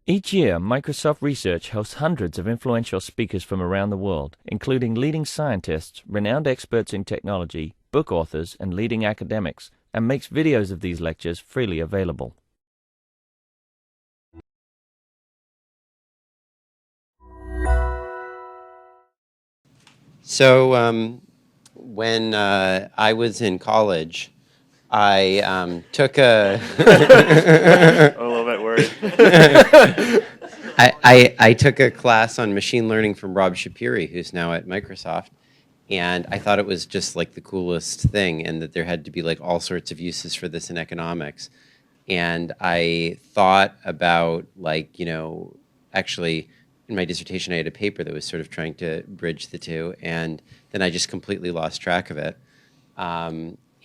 Each year, Microsoft Research hosts hundreds of influential speakers from around the world, including leading scientists, renowned experts in technology, book authors, and leading academics, and makes videos of these lectures freely available. So when I was in college, I took a I'm a little bit worried. I took a class on machine learning from Rob Shapiri, who's now at Microsoft, and I thought it was just like the coolest thing, and that there had to be like all sorts of uses for this in economics. And I thought about like, actually in my dissertation I had a paper that was sort of trying to bridge the two, and then I just completely lost track of it.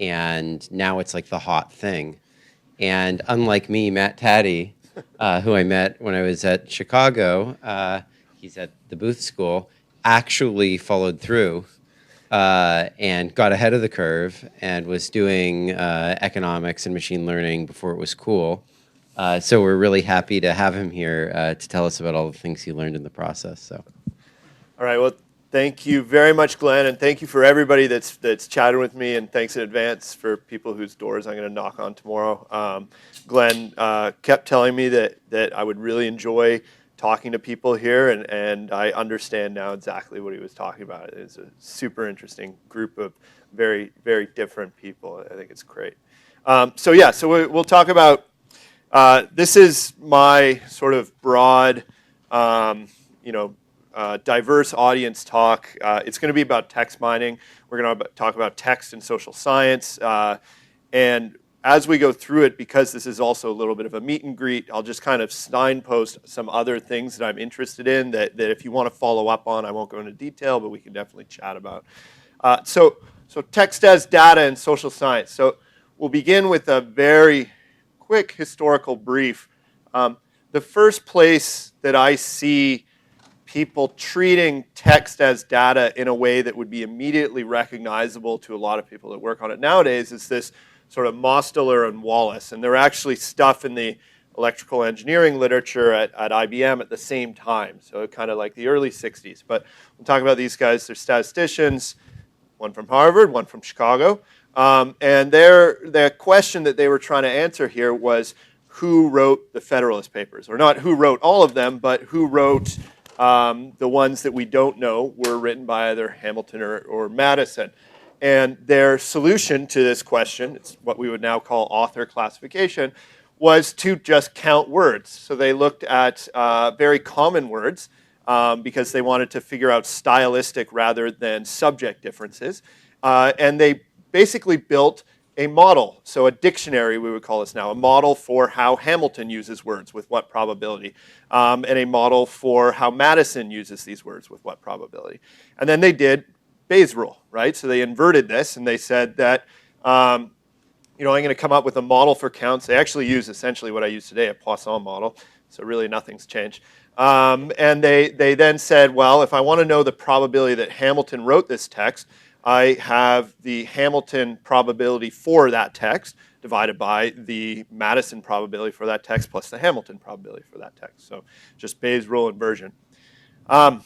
And now it's like the hot thing. And unlike me, Matt Taddy, who I met when I was at Chicago, he's at the Booth School, actually followed through and got ahead of the curve and was doing economics and machine learning before it was cool. So we're really happy to have him here to tell us about all the things he learned in the process. So, All right, well, thank you very much, Glenn, and thank you for everybody that's chatted with me, and thanks in advance for people whose doors I'm going to knock on tomorrow. Glenn kept telling me that I would really enjoy talking to people here, and I understand now exactly what he was talking about. It's a super interesting group of very, very different people. I think it's great. So we'll talk about, this is my sort of broad, diverse audience talk. It's going to be about text mining. We're going to talk about text and social science. And as we go through it, because this is also a little bit of a meet and greet, I'll just kind of signpost some other things that I'm interested in that if you want to follow up on, I won't go into detail, but we can definitely chat about. So text as data and social science. So we'll begin with a very quick historical brief. The first place that I see people treating text as data in a way that would be immediately recognizable to a lot of people that work on it nowadays is this sort of Mosteller and Wallace. And they're actually stuff in the electrical engineering literature at IBM at the same time, so kind of like the early 60s. But we'll talk about these guys. They're statisticians, one from Harvard, one from Chicago. And their question that they were trying to answer here was who wrote the Federalist Papers, or not who wrote all of them, but who wrote the ones that we don't know were written by either Hamilton or Madison. And their solution to this question, it's what we would now call author classification, was to just count words. So they looked at very common words because they wanted to figure out stylistic rather than subject differences. And they basically built a model, so a dictionary we would call this now, a model for how Hamilton uses words with what probability, and a model for how Madison uses these words with what probability. And then they did Bayes' rule, right? So they inverted this, and they said that, I'm going to come up with a model for counts. They actually use essentially what I use today, a Poisson model, so really nothing's changed. And they then said, well, if I want to know the probability that Hamilton wrote this text, I have the Hamilton probability for that text divided by the Madison probability for that text plus the Hamilton probability for that text. So just Bayes' rule inversion. So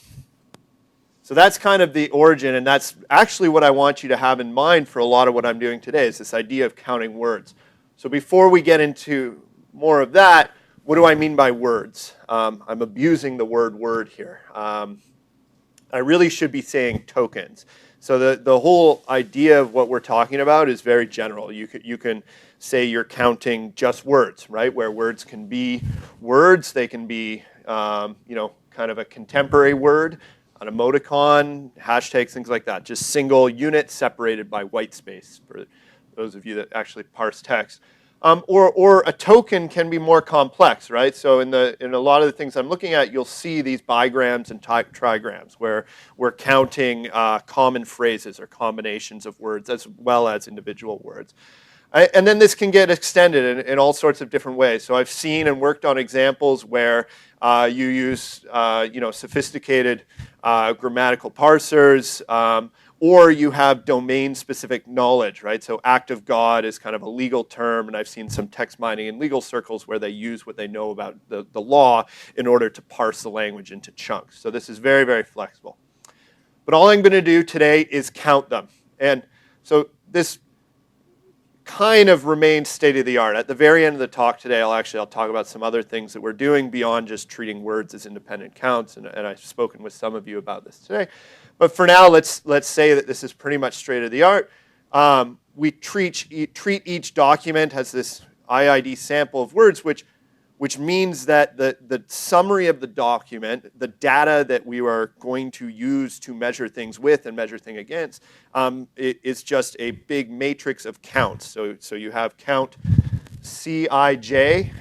that's kind of the origin, and that's actually what I want you to have in mind for a lot of what I'm doing today is this idea of counting words. So before we get into more of that, what do I mean by words? I'm abusing the word here. I really should be saying tokens. So the whole idea of what we're talking about is very general. You can say you're counting just words, right? Where words can be words, they can be kind of a contemporary word, an emoticon, hashtags, things like that. Just single units separated by white space for those of you that actually parse text. Or a token can be more complex, right? So in a lot of the things I'm looking at, you'll see these bigrams and trigrams where we're counting common phrases or combinations of words as well as individual words. And then this can get extended in all sorts of different ways. So I've seen and worked on examples where you use sophisticated grammatical parsers, Or you have domain-specific knowledge, right? So act of God is kind of a legal term, and I've seen some text mining in legal circles where they use what they know about the law in order to parse the language into chunks. So this is very, very flexible. But all I'm going to do today is count them. And so this kind of remains state-of-the-art. At the very end of the talk today, I'll talk about some other things that we're doing beyond just treating words as independent counts, and I've spoken with some of you about this today. But for now, let's say that this is pretty much state-of-the-art. We treat each document as this IID sample of words, which means that the summary of the document, the data that we are going to use to measure things with and measure things against, is just a big matrix of counts. So you have count Cij,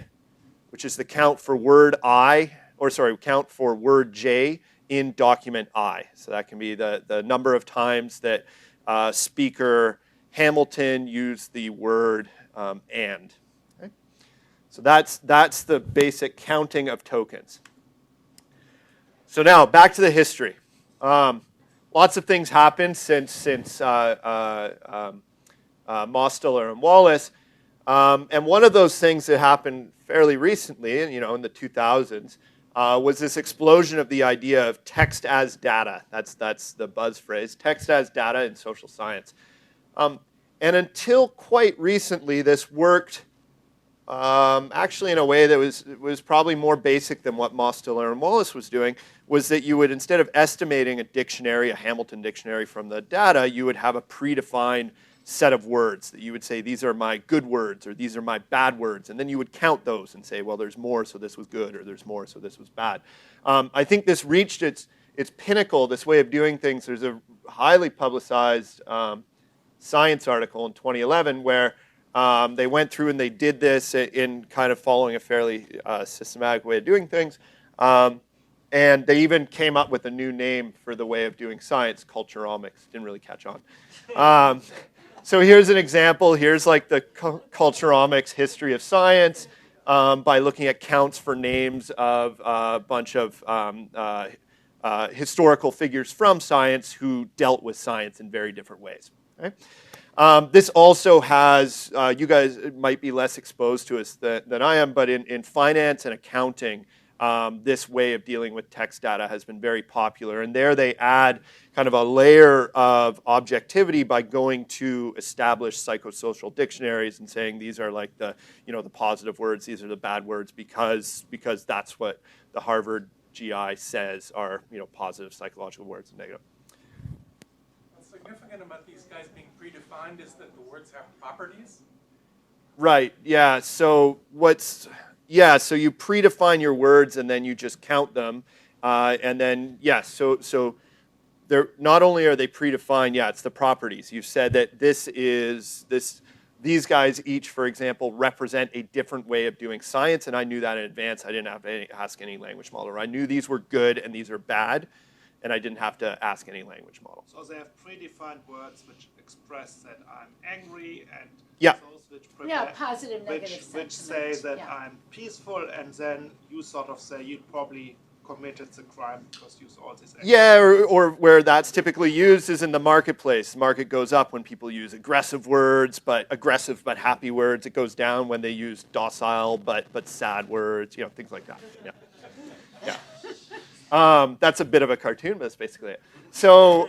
which is the count for word I, count for word J in document I. So that can be the number of times that speaker Hamilton used the word and. So that's the basic counting of tokens. So now back to the history. Lots of things happened since Mostler and Wallace, and one of those things that happened fairly recently, in the 2000s, was this explosion of the idea of text as data. That's the buzz phrase, text as data in social science. And until quite recently, this worked. Actually in a way that was probably more basic than what Mostler and Wallace was doing, was that you would, instead of estimating a dictionary, a Hamilton dictionary from the data, you would have a predefined set of words that you would say, these are my good words, or these are my bad words, and then you would count those and say, well, there's more, so this was good, or there's more, so this was bad. I think this reached its pinnacle, this way of doing things. There's a highly publicized Science article in 2011 where they went through and they did this in kind of following a fairly systematic way of doing things. And they even came up with a new name for the way of doing science, culturomics. Didn't really catch on. So here's an example. Here's like the culturomics history of science by looking at counts for names of a bunch of historical figures from science who dealt with science in very different ways. Okay? This also has, you guys might be less exposed to us than I am, but in finance and accounting, this way of dealing with text data has been very popular. And there they add kind of a layer of objectivity by going to established psychosocial dictionaries and saying these are like the positive words, these are the bad words, because that's what the Harvard GI says are positive psychological words and negative. Significant about these guys being predefined is that the words have properties? Right, yeah. So so you predefine your words and then you just count them. And then, so they're not only are they predefined, it's the properties. You said that these guys each, for example, represent a different way of doing science, and I knew that in advance. I didn't have to ask any language model. I knew these were good and these are bad, and I didn't have to ask any language model. So they have predefined words which express that I'm angry, and Yeah. those which positive, negative which say that I'm peaceful, and then you sort of say you probably committed the crime because you saw this. Yeah, or where that's typically used is in the marketplace. The market goes up when people use aggressive but happy words. It goes down when they use docile but sad words, things like that. Yeah. That's a bit of a cartoon, but that's basically it. So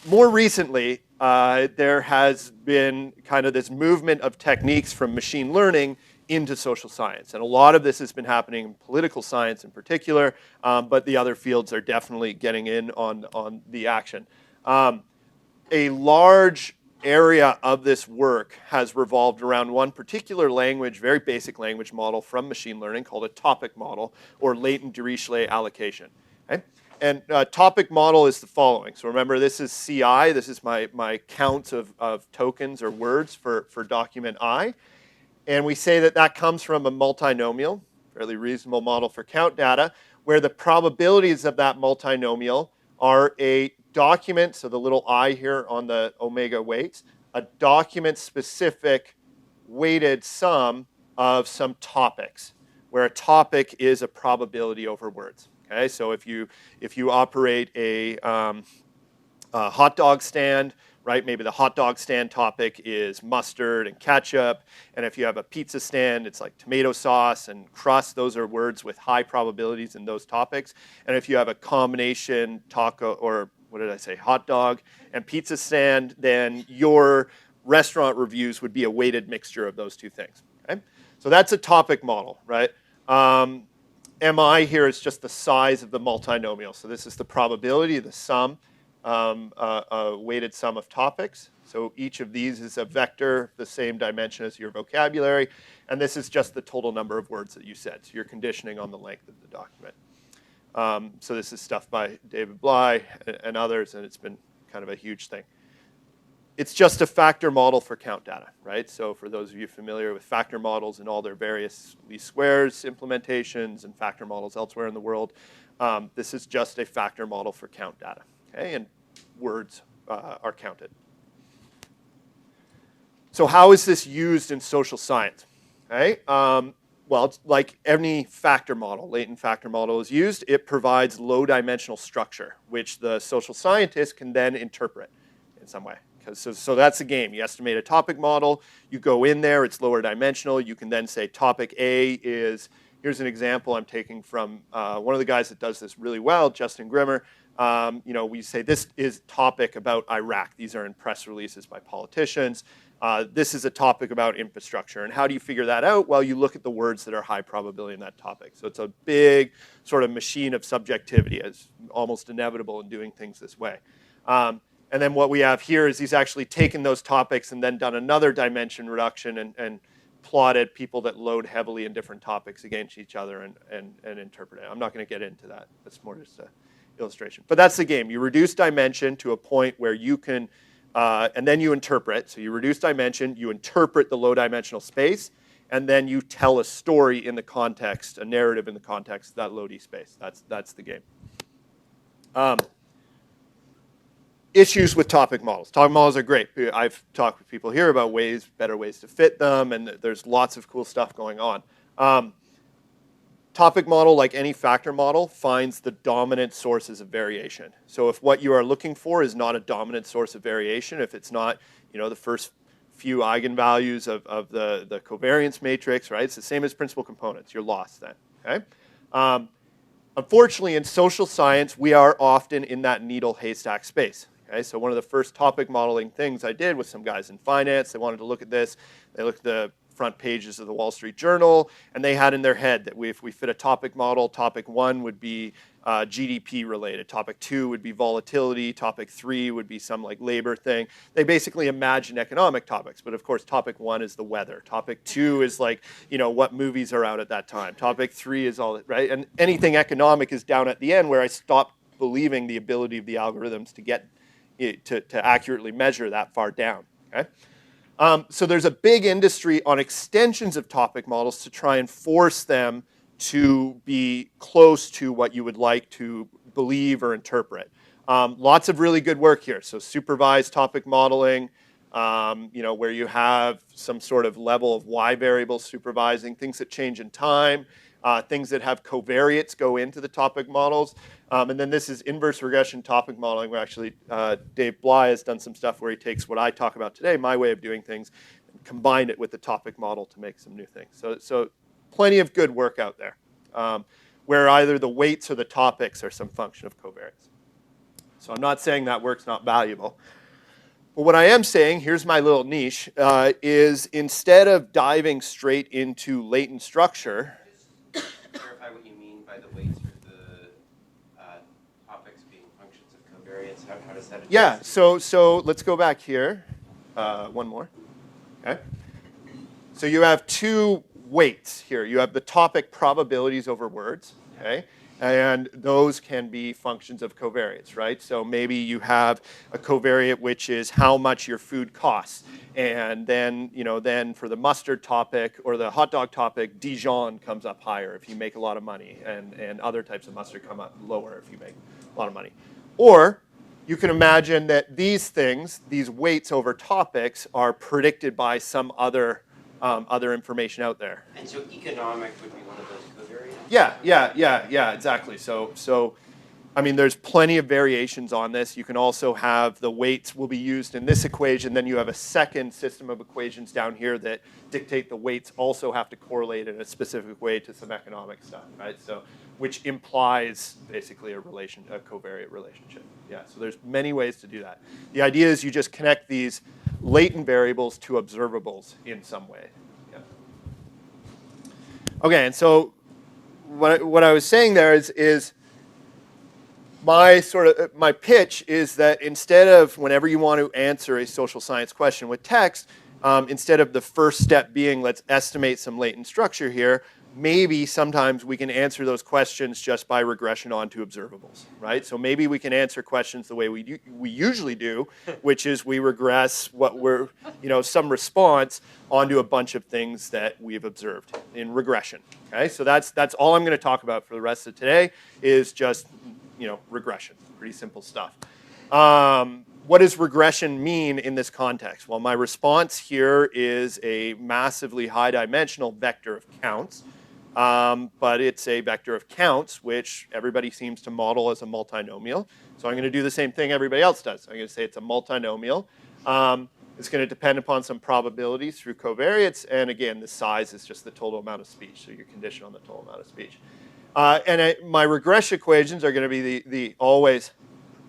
more recently, there has been kind of this movement of techniques from machine learning into social science. And a lot of this has been happening in political science in particular, but the other fields are definitely getting in on the action. A large area of this work has revolved around one particular language, very basic language model from machine learning called a topic model, or latent Dirichlet allocation. Okay? And topic model is the following. So remember, this is CI. This is my count of tokens or words for document I. And we say that comes from a multinomial, fairly reasonable model for count data, where the probabilities of that multinomial are a document, so the little I here on the omega weights, a document-specific weighted sum of some topics, where a topic is a probability over words. Okay, so if you operate a hot dog stand, right? Maybe the hot dog stand topic is mustard and ketchup. And if you have a pizza stand, it's like tomato sauce and crust. Those are words with high probabilities in those topics. And if you have a combination taco, or what did I say, hot dog and pizza stand, then your restaurant reviews would be a weighted mixture of those two things. Okay? So that's a topic model, right? MI here is just the size of the multinomial. So this is the probability, the sum, a weighted sum of topics. So each of these is a vector, the same dimension as your vocabulary. And this is just the total number of words that you said. So you're conditioning on the length of the document. So this is stuff by David Bly and others, and it's been kind of a huge thing. It's just a factor model for count data, right? So for those of you familiar with factor models and all their various least squares implementations and factor models elsewhere in the world, this is just a factor model for count data, okay? And words are counted. So how is this used in social science, okay? Well, it's like any factor model, latent factor model is used. It provides low-dimensional structure, which the social scientist can then interpret in some way. So that's the game. You estimate a topic model. You go in there. It's lower dimensional. You can then say topic A is, here's an example I'm taking from one of the guys that does this really well, Justin Grimmer. We say this is topic about Iraq. These are in press releases by politicians. This is a topic about infrastructure. And how do you figure that out? Well, you look at the words that are high probability in that topic. So it's a big sort of machine of subjectivity. It's almost inevitable in doing things this way. And then what we have here is he's actually taken those topics and then done another dimension reduction and plotted people that load heavily in different topics against each other and interpret it. I'm not going to get into that. That's more just an illustration. But that's the game. You reduce dimension to a point where you can, and then you interpret. So you reduce dimension, you interpret the low dimensional space, and then you tell a story in the context, a narrative in the context of that low D space. That's the game. Issues with topic models. Topic models are great. I've talked with people here about better ways to fit them, and there's lots of cool stuff going on. Topic model, like any factor model, finds the dominant sources of variation. So if what you are looking for is not a dominant source of variation, if it's not, the first few eigenvalues of the covariance matrix, right? It's the same as principal components. You're lost then, okay? Unfortunately, in social science, we are often in that needle haystack space. Okay, so one of the first topic modeling things I did with some guys in finance, they wanted to look at this. They looked at the front pages of the Wall Street Journal, and they had in their head that if we fit a topic model, topic 1 would be GDP related, topic 2 would be volatility, topic 3 would be some like labor thing. They basically imagine economic topics, but of course topic 1 is the weather. Topic 2 is like, what movies are out at that time. Topic 3 is all, right? And anything economic is down at the end where I stopped believing the ability of the algorithms to get to accurately measure that far down, okay? So there's a big industry on extensions of topic models to try and force them to be close to what you would like to believe or interpret. Lots of really good work here. So supervised topic modeling, where you have some sort of level of Y variable supervising, things that change in time, things that have covariates go into the topic models. And then this is inverse regression topic modeling, where actually Dave Bly has done some stuff where he takes what I talk about today, my way of doing things, and combined it with the topic model to make some new things. So plenty of good work out there, where either the weights or the topics are some function of covariance. So I'm not saying that work's not valuable. But what I am saying, here's my little niche, is instead of diving straight into latent structure. Just clarify what you mean by the weights or the topics being functions of covariance. How does that? Yeah. So let's go back here. One more. Okay. So you have two weights here. You have the topic probabilities over words. Okay. And those can be functions of covariance, right? So maybe you have a covariate which is how much your food costs. And then, then for the mustard topic or the hot dog topic, Dijon comes up higher if you make a lot of money. And other types of mustard come up lower if you make a lot of money. Or you can imagine that these things, these weights over topics, are predicted by some other information out there. And so economic would be one of those covariates? Yeah, exactly. So I mean, there's plenty of variations on this. You can also have the weights will be used in this equation. Then you have a second system of equations down here that dictate the weights also have to correlate in a specific way to some economic stuff, right? So, which implies basically a covariate relationship. Yeah, so there's many ways to do that. The idea is you just connect these latent variables to observables in some way. Yeah. Okay, and so what I was saying there is my pitch is that instead of whenever you want to answer a social science question with text, instead of the first step being let's estimate some latent structure here, maybe sometimes we can answer those questions just by regression onto observables, right? So maybe we can answer questions the way we usually do, which is we regress some response onto a bunch of things that we've observed in regression. Okay, so that's all I'm going to talk about for the rest of today is just regression. Pretty simple stuff. What does regression mean in this context? Well, my response here is a massively high dimensional vector of counts, but it's a vector of counts, which everybody seems to model as a multinomial. So I'm going to do the same thing everybody else does. I'm going to say it's a multinomial. It's going to depend upon some probabilities through covariates, and again, the size is just the total amount of speech, so you're conditioned on the total amount of speech. My regression equations are going to be the always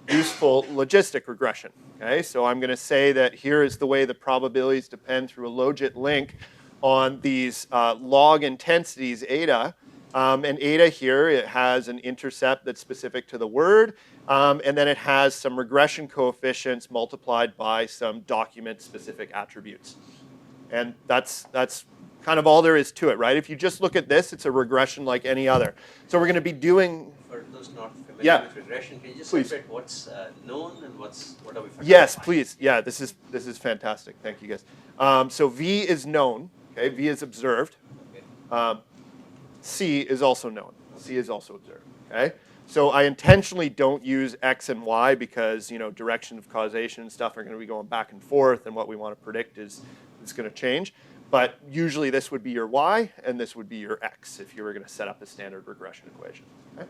useful logistic regression. Okay, so I'm going to say that here is the way the probabilities depend through a logit link on these log intensities eta. And eta here, it has an intercept that's specific to the word, and then it has some regression coefficients multiplied by some document-specific attributes. And that's kind of all there is to it, right? If you just look at this, it's a regression like any other. So we're going to be doing... For those not familiar with regression, can you just separate what's known and what are we familiar Yes, with? please. Yeah, this is fantastic. Thank you, guys. So V is known. Okay, V is observed. Okay. C is also known. C is also observed. Okay. So I intentionally don't use X and Y because direction of causation and stuff are going to be going back and forth, and what we want to predict is going to change. But usually this would be your Y, and this would be your X if you were going to set up a standard regression equation. Okay?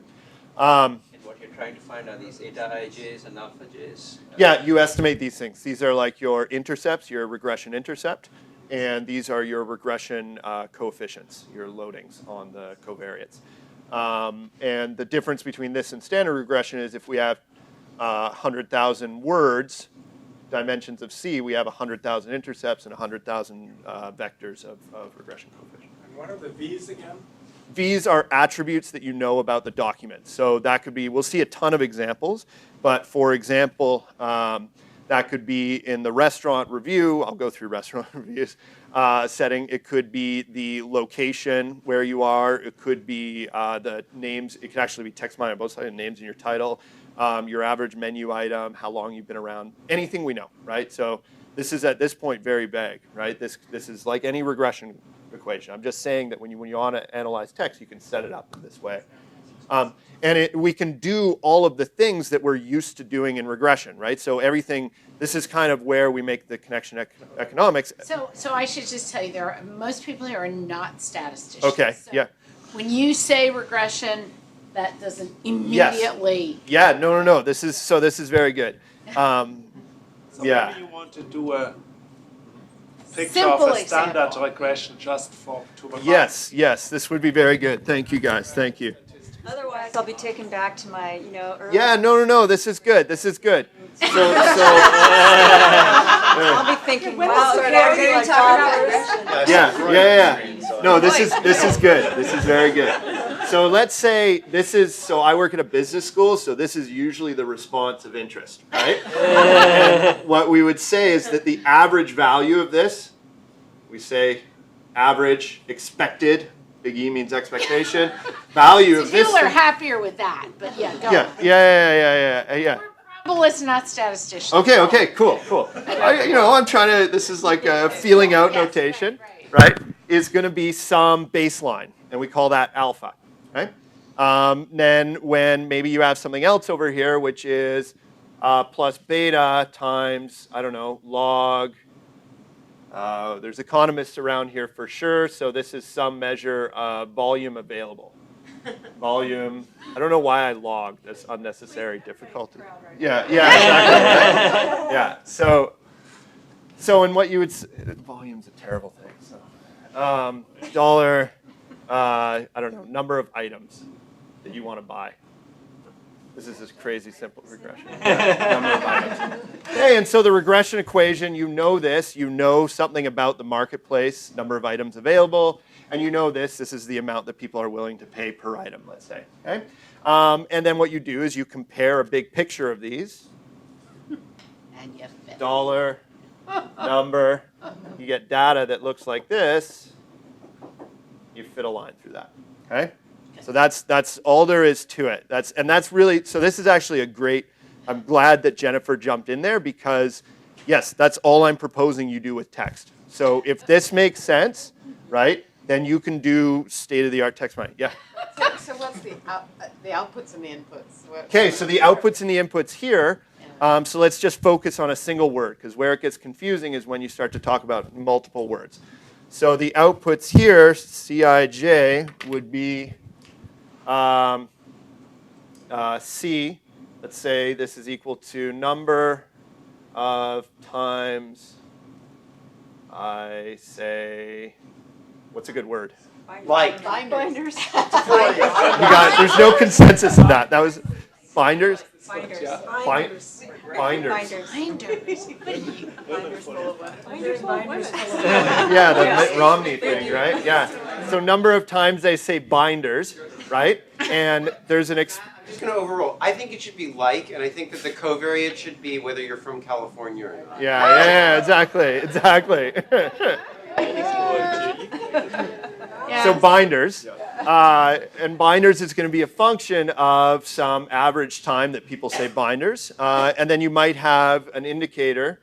And what you're trying to find are these eta ij's and alpha j's? Yeah, you estimate these things. These are like your intercepts, your regression intercept, and these are your regression coefficients, your loadings on the covariates. And the difference between this and standard regression is if we have 100,000 words, dimensions of C, we have 100,000 intercepts and 100,000 vectors of regression coefficient. And what are the V's again? V's are attributes that you know about the document. So that could be, we'll see a ton of examples, but for example, that could be in the restaurant review, I'll go through restaurant reviews setting, it could be the location where you are, it could be the names, it could actually be text mining on both sides, names in your title, your average menu item, how long you've been around, anything we know, right? So this is at this point very vague, right? This is like any regression equation. I'm just saying that when you want to analyze text, you can set it up in this way. And we can do all of the things that we're used to doing in regression, right? So everything, this is kind of where we make the connection economics. So I should just tell you, most people here are not statisticians. Okay, So yeah. When you say regression, that doesn't immediately. Yeah, no. This is very good. So Yeah. maybe you want to do a picture Simple of a standard example. regression just to remind. Yes, this would be very good. Thank you, guys. Thank you. Otherwise, I'll be taken back to my, early. Yeah, no. This is good. So I'll be thinking, When wow, was okay, the we're going like to talk about progress? regression. Yeah. No, this is good. This is very good. So let's say this is, so I work at a business school, so this is usually the response of interest, right? And what we would say is that the average value of this, we say average expected, big E means expectation, value of this. People are happier with that, but yeah, go. Yeah. We're probabilists, not statisticians. Okay, cool. I'm trying to, this is like a feeling out Yes, notation, right. is going to be some baseline, and we call that alpha, right? Then when maybe you have something else over here, which is plus beta times, I don't know, log. There's economists around here for sure, so this is some measure of volume available. volume. I don't know why I logged. That's unnecessary difficulty. Yeah, exactly. Right? Yeah. So in what you would volume's a terrible thing. So dollar. I don't know, number of items that you want to buy. This is this crazy simple regression. Yeah, number of items. Okay, and so the regression equation, you know this. You know something about the marketplace, number of items available, and you know this. This is the amount that people are willing to pay per item, let's say. Okay? And then what you do is you compare a big picture of these. And you fit. Dollar, number. You get data that looks like this. You fit a line through that. Okay? So that's all there is to it. That's really, so this is actually a great, I'm glad that Jennifer jumped in there because, yes, that's all I'm proposing you do with text. So if this makes sense, right, then you can do state-of-the-art text mining. Yeah? So what's the outputs and the inputs? Okay, so the outputs and the inputs here, so let's just focus on a single word because where it gets confusing is when you start to talk about multiple words. So the outputs here, Cij, would be C. Let's say this is equal to number of times I say, what's a good word? Like. Binders. You got it. There's no consensus in that. That was binders? Binders. Binders. Binders. Yeah, the Mitt Romney thing, right? Yeah. So number of times they say binders, right? And there's an I'm just going to overrule. I think it should be like, and I think that the covariate should be whether you're from California or not. yeah, exactly. So binders. And binders is going to be a function of some average time that people say binders. And then you might have an indicator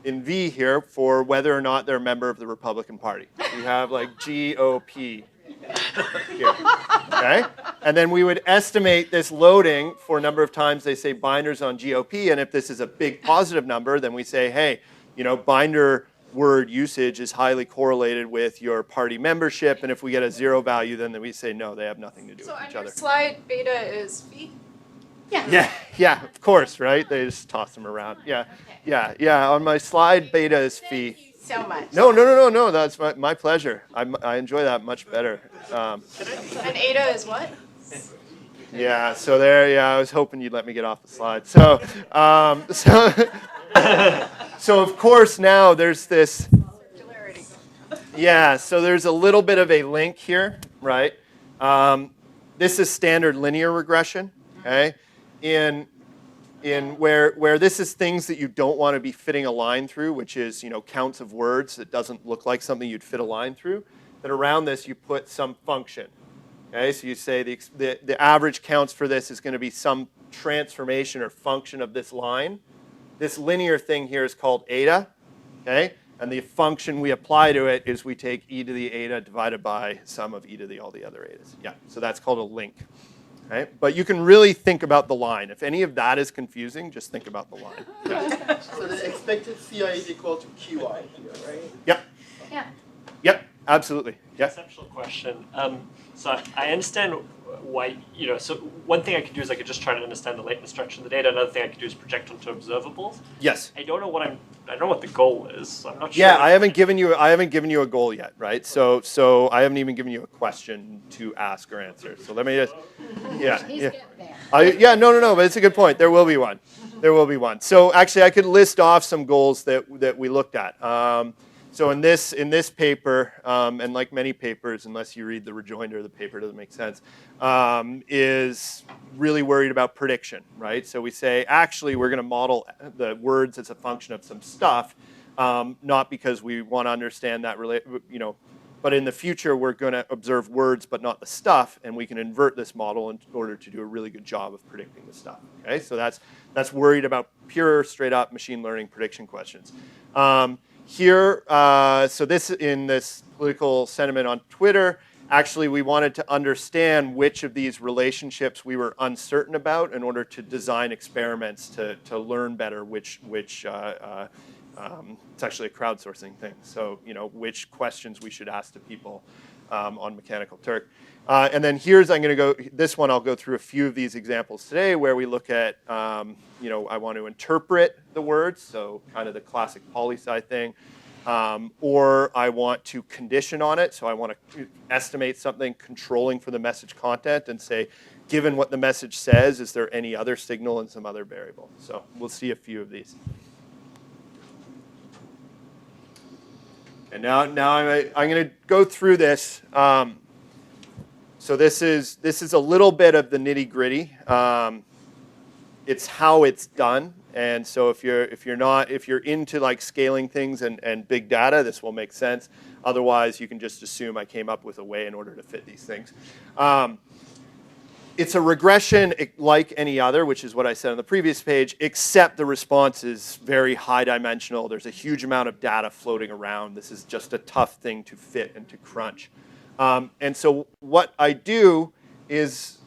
in V here for whether or not they're a member of the Republican Party. You have like GOP here. Okay? And then we would estimate this loading for number of times they say binders on GOP. And if this is a big positive number, then we say, hey, binder word usage is highly correlated with your party membership, and if we get a zero value, then we say no, they have nothing to do with each other. Slide beta is phi? Yeah, of course, right? They just toss them around. Yeah. On my slide, beta is phi. Thank you so much. No. That's my pleasure. I enjoy that much better. And eta is what? Yeah. So there. Yeah, I was hoping you'd let me get off the slide. So. So of course now there's this, so there's a little bit of a link here, right? This is standard linear regression, okay? In where this is things that you don't want to be fitting a line through, which is counts of words that doesn't look like something you'd fit a line through. Then around this you put some function, okay? So you say the average counts for this is going to be some transformation or function of this line. This linear thing here is called eta, okay? And the function we apply to it is we take e to the eta divided by sum of e to all the other etas. Yeah, so that's called a link, okay? But you can really think about the line. If any of that is confusing, just think about the line. Yeah. So the expected CI is equal to QI here, right? Yep. Yeah. Yep, absolutely. Yeah. Conceptual question. So I understand why, so one thing I could do is I could just try to understand the latent structure of the data. Another thing I could do is project onto observables. Yes. I don't know what the goal is. I'm not sure. Yeah, I haven't given you a goal yet, right? So I haven't even given you a question to ask or answer. So let me just, He's getting there. No, but it's a good point. There will be one. So actually I could list off some goals that we looked at. So in this paper, and like many papers, unless you read the rejoinder, the paper doesn't make sense, is really worried about prediction, right? So we say, actually, we're going to model the words as a function of some stuff, not because we want to understand that, but in the future, we're going to observe words, but not the stuff, and we can invert this model in order to do a really good job of predicting the stuff, okay? So that's worried about pure, straight-up machine learning prediction questions. Here, so this in this political sentiment on Twitter, actually we wanted to understand which of these relationships we were uncertain about in order to design experiments to learn better which it's actually a crowdsourcing thing. So which questions we should ask to people on Mechanical Turk. And then this one I'll go through a few of these examples today where we look at, I want to interpret the words, so kind of the classic poli-sci thing, or I want to condition on it, so I want to estimate something controlling for the message content and say, given what the message says, is there any other signal in some other variable? So we'll see a few of these. And now I'm going to go through this. So this is a little bit of the nitty gritty. It's how it's done, and so if you're into like scaling things and big data, this will make sense. Otherwise, you can just assume I came up with a way in order to fit these things. It's a regression like any other, which is what I said on the previous page, except the response is very high dimensional. There's a huge amount of data floating around. This is just a tough thing to fit and to crunch. And so what I do is,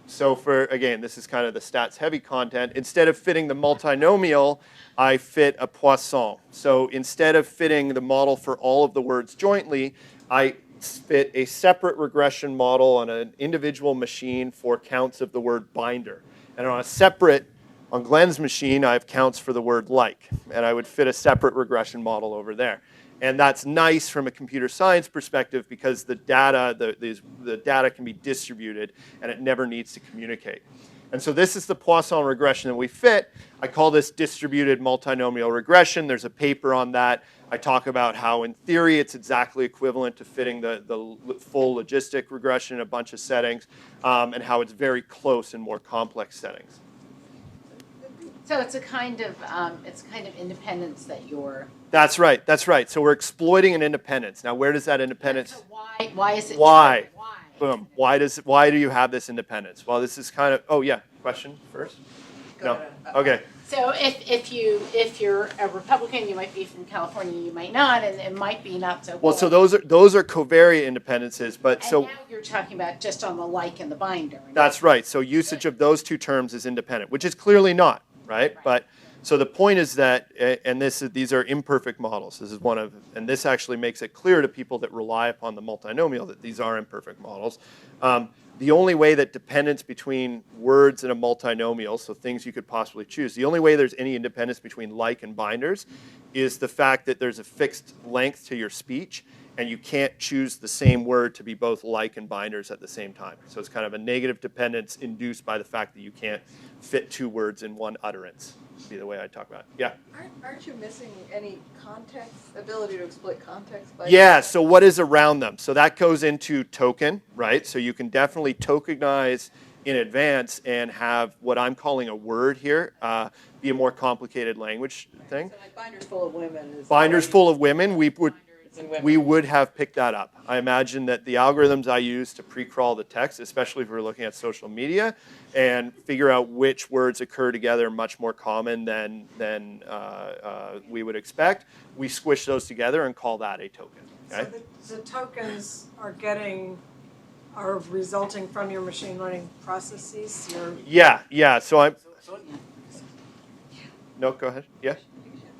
again, this is kind of the stats heavy content. Instead of fitting the multinomial, I fit a Poisson. So instead of fitting the model for all of the words jointly, I fit a separate regression model on an individual machine for counts of the word binder. And on Glenn's machine, I have counts for the word like. And I would fit a separate regression model over there. And that's nice from a computer science perspective because the data can be distributed and it never needs to communicate. And so this is the Poisson regression that we fit. I call this distributed multinomial regression. There's a paper on that. I talk about how in theory it's exactly equivalent to fitting the full logistic regression in a bunch of settings, and how it's very close in more complex settings. So it's a kind of independence that you're. That's right. So we're exploiting an independence. Now, where does that independence? So why is it? Why? Boom. Why do you have this independence? Well, this is kind of. Oh yeah. Question first. No. Okay. So if you're a Republican, you might be from California, you might not, and it might be not so. Well, so those are covariant independences, but and now you're talking about just on the like and the binder. That's right. So usage of those two terms is independent, which is clearly not, right? But so the point is that, and these are imperfect models. This is one of, and this actually makes it clear to people that rely upon the multinomial that these are imperfect models. The only way that dependence between words in a multinomial, so things you could possibly choose, the only way there's any independence between like and binders is the fact that there's a fixed length to your speech, and you can't choose the same word to be both like and binders at the same time. So it's kind of a negative dependence induced by the fact that you can't fit two words in one utterance, would be the way I talk about it. Yeah? Aren't you missing any context, ability to exploit context? Yeah, so what is around them? So that goes into token, right? So you can definitely tokenize in advance and have what I'm calling a word here be a more complicated language thing. So like binders full of women. Binders full of women, we would have picked that up. I imagine that the algorithms I use to pre-crawl the text, especially if we're looking at social media, and figure out which words occur together are much more common than we would expect, we squish those together and call that a token. Okay? So the tokens are resulting from your machine learning processes? Yeah. So no, go ahead. Yeah?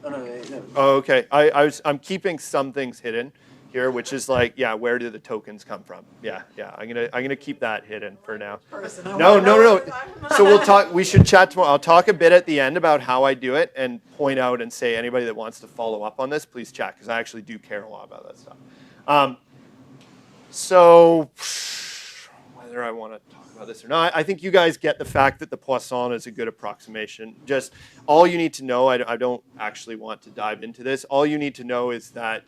No. Oh, okay. I'm keeping some things hidden here, which is like, where do the tokens come from? Yeah. I'm gonna keep that hidden for now. No. So we'll talk. We should chat tomorrow. I'll talk a bit at the end about how I do it and point out and say anybody that wants to follow up on this, please chat, because I actually do care a lot about that stuff. So whether I want to talk about this or not, I think you guys get the fact that the Poisson is a good approximation. Just all you need to know, I don't actually want to dive into this. All you need to know is that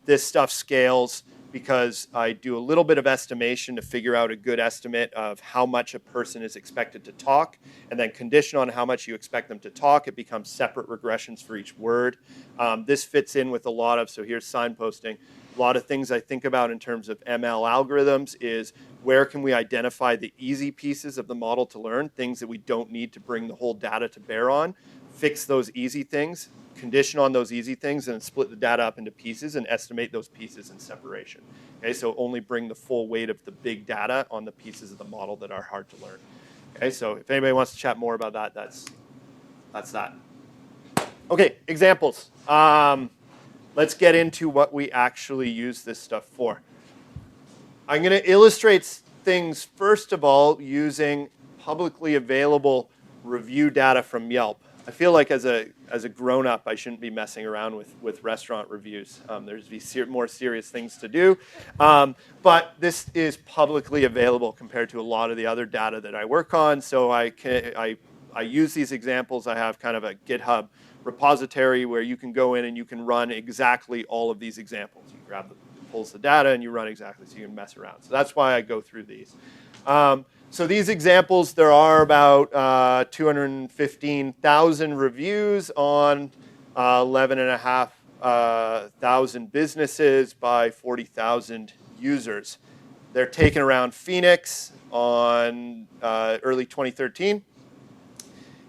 this stuff scales because I do a little bit of estimation to figure out a good estimate of how much a person is expected to talk, and then condition on how much you expect them to talk, it becomes separate regressions for each word. This fits in with a lot of, so here's signposting, a lot of things I think about in terms of ML algorithms is where can we identify the easy pieces of the model to learn, things that we don't need to bring the whole data to bear on, fix those easy things, condition on those easy things, and split the data up into pieces and estimate those pieces in separation. Okay, so only bring the full weight of the big data on the pieces of the model that are hard to learn. Okay, so if anybody wants to chat more about that, that's that. Okay, examples. Let's get into what we actually use this stuff for. I'm going to illustrate things, first of all, using publicly available review data from Yelp. I feel like as a grown-up, I shouldn't be messing around with restaurant reviews. There's more serious things to do. But this is publicly available compared to a lot of the other data that I work on. So I use these examples. I have kind of a GitHub repository where you can go in and you can run exactly all of these examples. You grab pulls the data and you run exactly, so you can mess around. So that's why I go through these. So these examples, there are about 215,000 reviews on 11,500 businesses by 40,000 users. They're taken around Phoenix on early 2013.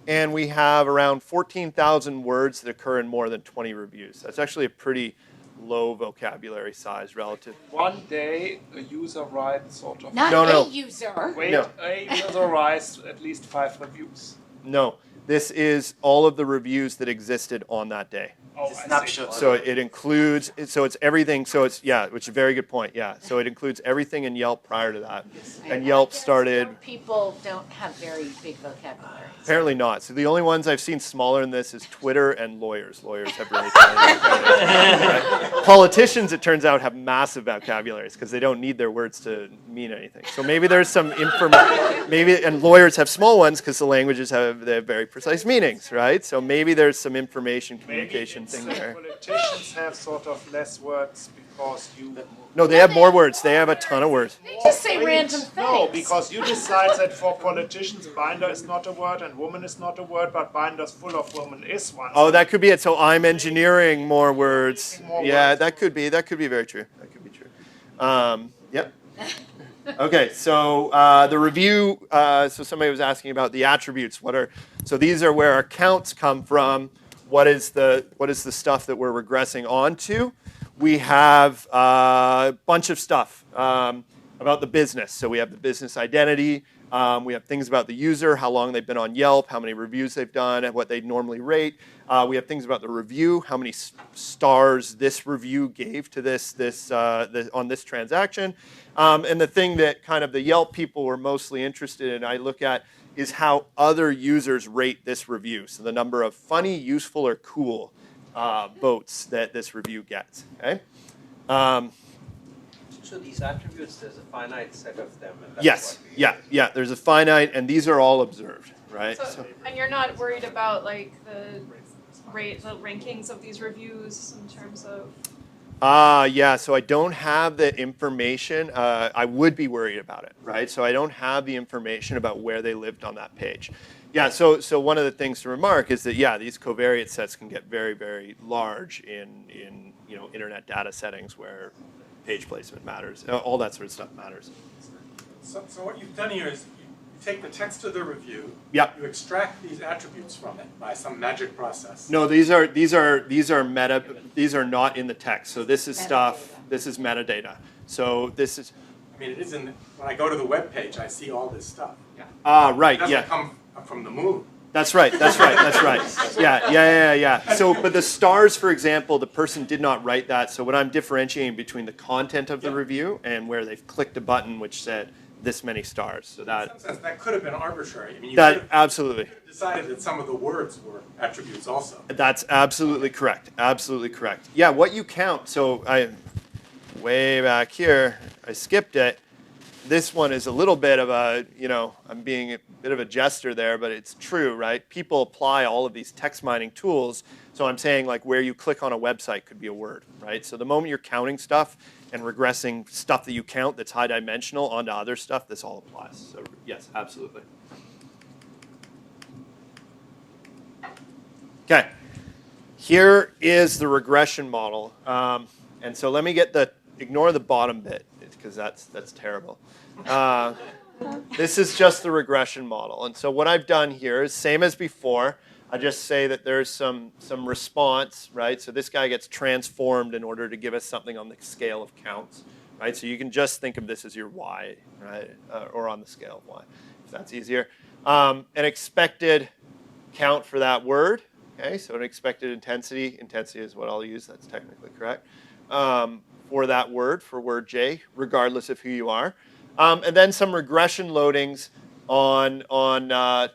And we have around 14,000 words that occur in more than 20 reviews. That's actually a pretty low vocabulary size relative. One day, a user writes sort of. Not No. a user. Wait, No. a user writes at least 5 reviews. No, this is all of the reviews that existed on that day. Oh, I see. So it includes, so it's everything, so it's, yeah, which is a very good point, yeah. So it includes everything in Yelp prior to that. And Yelp started. Some people don't have very big vocabularies. Apparently not. So the only ones I've seen smaller than this is Twitter and lawyers. Lawyers have really tiny vocabularies. Right? Politicians, it turns out, have massive vocabularies because they don't need their words to mean anything. So maybe there's some and lawyers have small ones because the languages have very precise meanings, right? So maybe there's some information communication thing there. Politicians have sort of less words because you. No, they have more words. They have a ton of words. They just say random things. No, because you decide that for politicians, binder is not a word and woman is not a word, but binders full of woman is one. Oh, that could be it. So I'm engineering more words. Yeah, words. that could be very true. That could be true. Yep. Okay, so the review. So somebody was asking about the attributes. So these are where our counts come from. What is the stuff that we're regressing onto? We have a bunch of stuff about the business. So we have the business identity. We have things about the user, how long they've been on Yelp, how many reviews they've done, and what they normally rate. We have things about the review, how many stars this review gave to this on this transaction. And the thing that kind of the Yelp people were mostly interested in, I look at, is how other users rate this review. So the number of funny, useful, or cool votes that this review gets. Okay. So these attributes, there's a finite set of them. And that's Yes. Yeah. There's a finite, and these are all observed, right? So, and you're not worried about like the rankings of these reviews in terms of. Yeah, so I don't have the information. I would be worried about it, right? So I don't have the information about where they lived on that page. Yeah, so one of the things to remark is that, yeah, these covariate sets can get very, very large in internet data settings where page placement matters. All that sort of stuff matters. So what you've done here is you take the text of the review. Yep. You extract these attributes from it by some magic process. No, these are meta. These are not in the text. So this is stuff. This is metadata. So this is. I mean, it is in. When I go to the web page, I see all this stuff. Right. It doesn't Yeah. come from the moon. That's right. Yeah. So, but the stars, for example, the person did not write that. So when I'm differentiating between the content of the review and where they've clicked a button which said this many stars, so that. In some sense, that could have been arbitrary. I mean, you That could have absolutely. decided that some of the words were attributes also. That's absolutely correct. Absolutely correct. Yeah, what you count. So way back here, I skipped it. This one is a little bit of a, I'm being a bit of a jester there, but it's true, right? People apply all of these text mining tools. So I'm saying like where you click on a website could be a word, right? So the moment you're counting stuff and regressing stuff that you count that's high dimensional onto other stuff, this all applies. So yes, absolutely. Okay, here is the regression model. And so let me ignore the bottom bit because that's terrible. This is just the regression model. And so what I've done here is same as before. I just say that there's some response, right? So this guy gets transformed in order to give us something on the scale of counts, right? So you can just think of this as your y, right? Or on the scale of y, if that's easier. An expected count for that word, okay? So an expected intensity is what I'll use. That's technically correct. for that word, for word J, regardless of who you are. And then some regression loadings on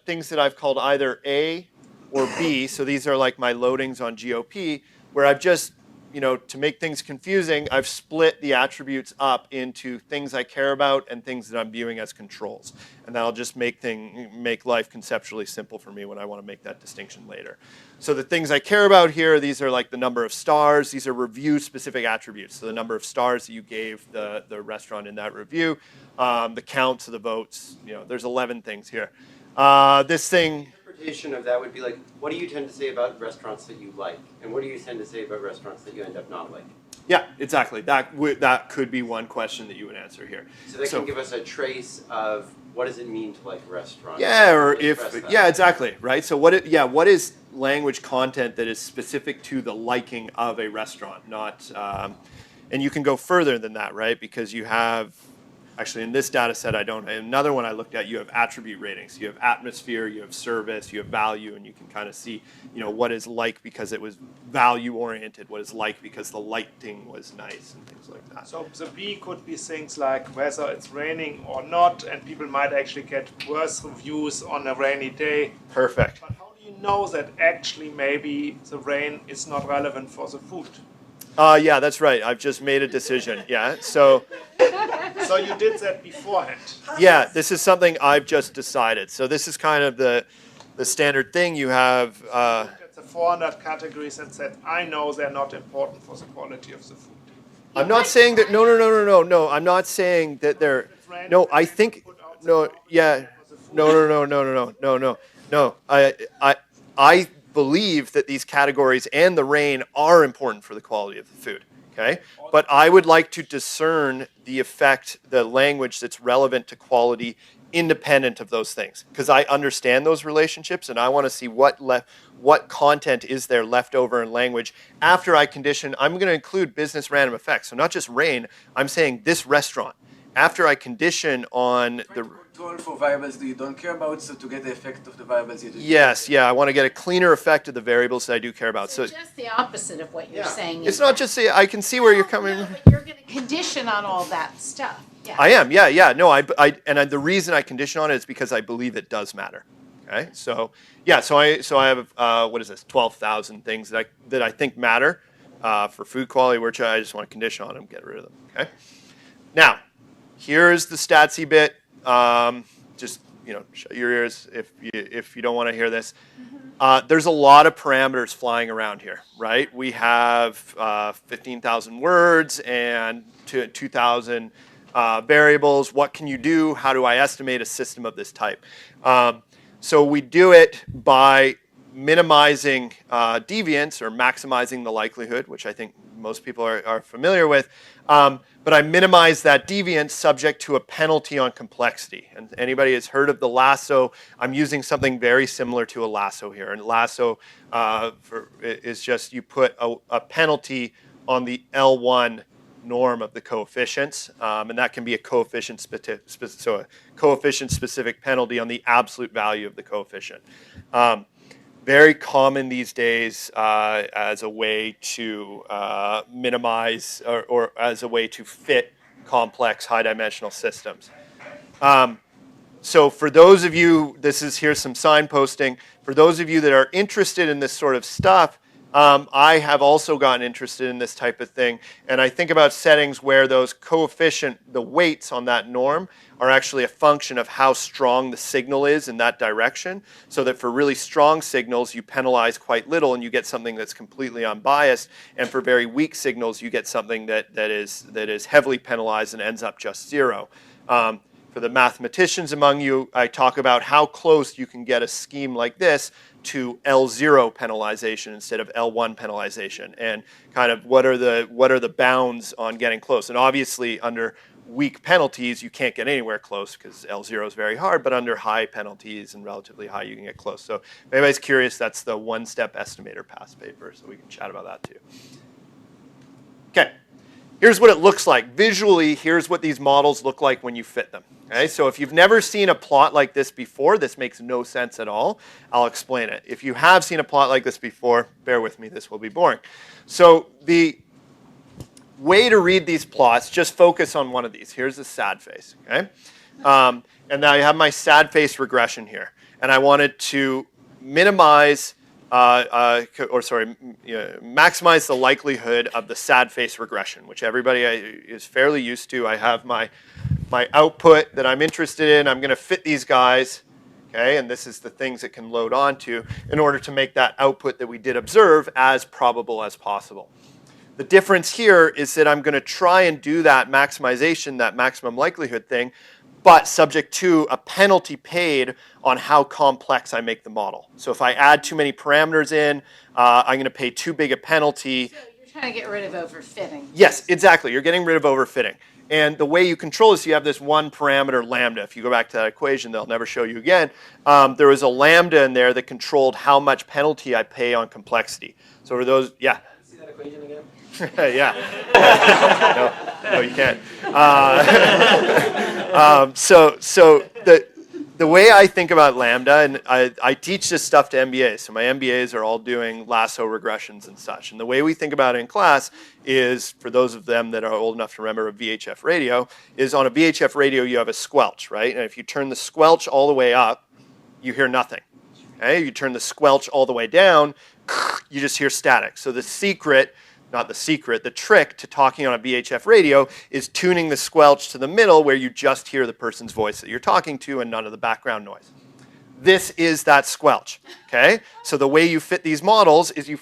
things that I've called either A or B. So these are like my loadings on GOP, where I've just, to make things confusing, I've split the attributes up into things I care about and things that I'm viewing as controls. And that'll just make life conceptually simple for me when I want to make that distinction later. So the things I care about here, these are like the number of stars. These are review-specific attributes. So the number of stars that you gave the restaurant in that review, the counts of the votes. There's 11 things here. This thing... Interpretation of that would be like, what do you tend to say about restaurants that you like? And what do you tend to say about restaurants that you end up not liking? Yeah, exactly. That could be one question that you would answer here. So that can give us a trace of what does it mean to like a restaurant? Yeah, or exactly, right? So what is language content that is specific to the liking of a restaurant, not, and you can go further than that, right? Because you have, actually in this data set, another one I looked at, you have attribute ratings. You have atmosphere, you have service, you have value, and you can kind of see, what is like because it was value oriented, what is like because the lighting was nice and things like that. So the B could be things like whether it's raining or not, and people might actually get worse reviews on a rainy day. Perfect. But how do you know that actually maybe the rain is not relevant for the food? Yeah, that's right. I've just made a decision. Yeah, so you did that beforehand? Yeah, this is something I've just decided. So this is kind of the standard thing you have. The 400 categories and said, I know they're not important for the quality of the food. I'm not saying that. No. I'm not saying that they're. No, I think. No. Yeah. No. I believe that these categories and the rain are important for the quality of the food. Okay, but I would like to discern the effect, the language that's relevant to quality, independent of those things, because I understand those relationships, and I want to see what content is there left over in language after I condition. I'm going to include business random effects, so not just rain. I'm saying this restaurant. After I condition on the control for variables that you don't care about, so to get the effect of the variables you do. Yes, yeah, I want to get a cleaner effect of the variables that I do care about. So just the opposite of what you're saying. It's not just I can see where you're coming. No, but you're going to condition on all that stuff. Yeah. I am, yeah. No, the reason I condition on it is because I believe it does matter. Okay, so I have what is this, 12,000 things that I think matter for food quality, which I just want to condition on them, get rid of them. Okay, now here's the statsy bit. Just shut your ears if you don't want to hear this. There's a lot of parameters flying around here, right? We have 15,000 words and 2,000 variables. What can you do? How do I estimate a system of this type? So we do it by minimizing deviance or maximizing the likelihood, which I think most people are familiar with. But I minimize that deviance subject to a penalty on complexity. And anybody has heard of the lasso? I'm using something very similar to a lasso here. And lasso is just you put a penalty on the L1 norm of the coefficients, and that can be a coefficient-specific penalty on the absolute value of the coefficient. Very common these days as a way to minimize or as a way to fit complex high-dimensional systems. So for those of you, here's some signposting. For those of you that are interested in this sort of stuff, I have also gotten interested in this type of thing, and I think about settings where those the weights on that norm are actually a function of how strong the signal is in that direction, so that for really strong signals, you penalize quite little and you get something that's completely unbiased, and for very weak signals, you get something that is heavily penalized and ends up just zero. For the mathematicians among you, I talk about how close you can get a scheme like this to L0 penalization instead of L1 penalization, and kind of what are the bounds on getting close. And obviously under weak penalties, you can't get anywhere close because L0 is very hard, but under high penalties and relatively high, you can get close. So if anybody's curious, that's the one-step estimator pass paper, so we can chat about that too. Okay, here's what it looks like. Visually, here's what these models look like when you fit them. Okay, so if you've never seen a plot like this before, this makes no sense at all. I'll explain it. If you have seen a plot like this before, bear with me, this will be boring. So way to read these plots, just focus on one of these. Here's the sad face, okay? And now I have my sad face regression here. And I wanted to minimize, maximize the likelihood of the sad face regression, which everybody is fairly used to. I have my output that I'm interested in. I'm going to fit these guys, okay? And this is the things it can load onto in order to make that output that we did observe as probable as possible. The difference here is that I'm going to try and do that maximization, that maximum likelihood thing, but subject to a penalty paid on how complex I make the model. So if I add too many parameters in, I'm going to pay too big a penalty. So you're trying to get rid of overfitting. Yes, exactly. You're getting rid of overfitting. And the way you control this, you have this one parameter lambda. If you go back to that equation, they'll never show you again. There was a lambda in there that controlled how much penalty I pay on complexity. So are those, yeah? See that equation again? Yeah. No, you can't. So the way I think about lambda, and I teach this stuff to MBAs, so my MBAs are all doing lasso regressions and such. And the way we think about it in class is, for those of them that are old enough to remember a VHF radio, is on a VHF radio you have a squelch, right? And if you turn the squelch all the way up, you hear nothing. Okay? You turn the squelch all the way down, you just hear static. So the secret, not the secret, the trick to talking on a VHF radio is tuning the squelch to the middle where you just hear the person's voice that you're talking to and none of the background noise. This is that squelch, okay? So the way you fit these models is you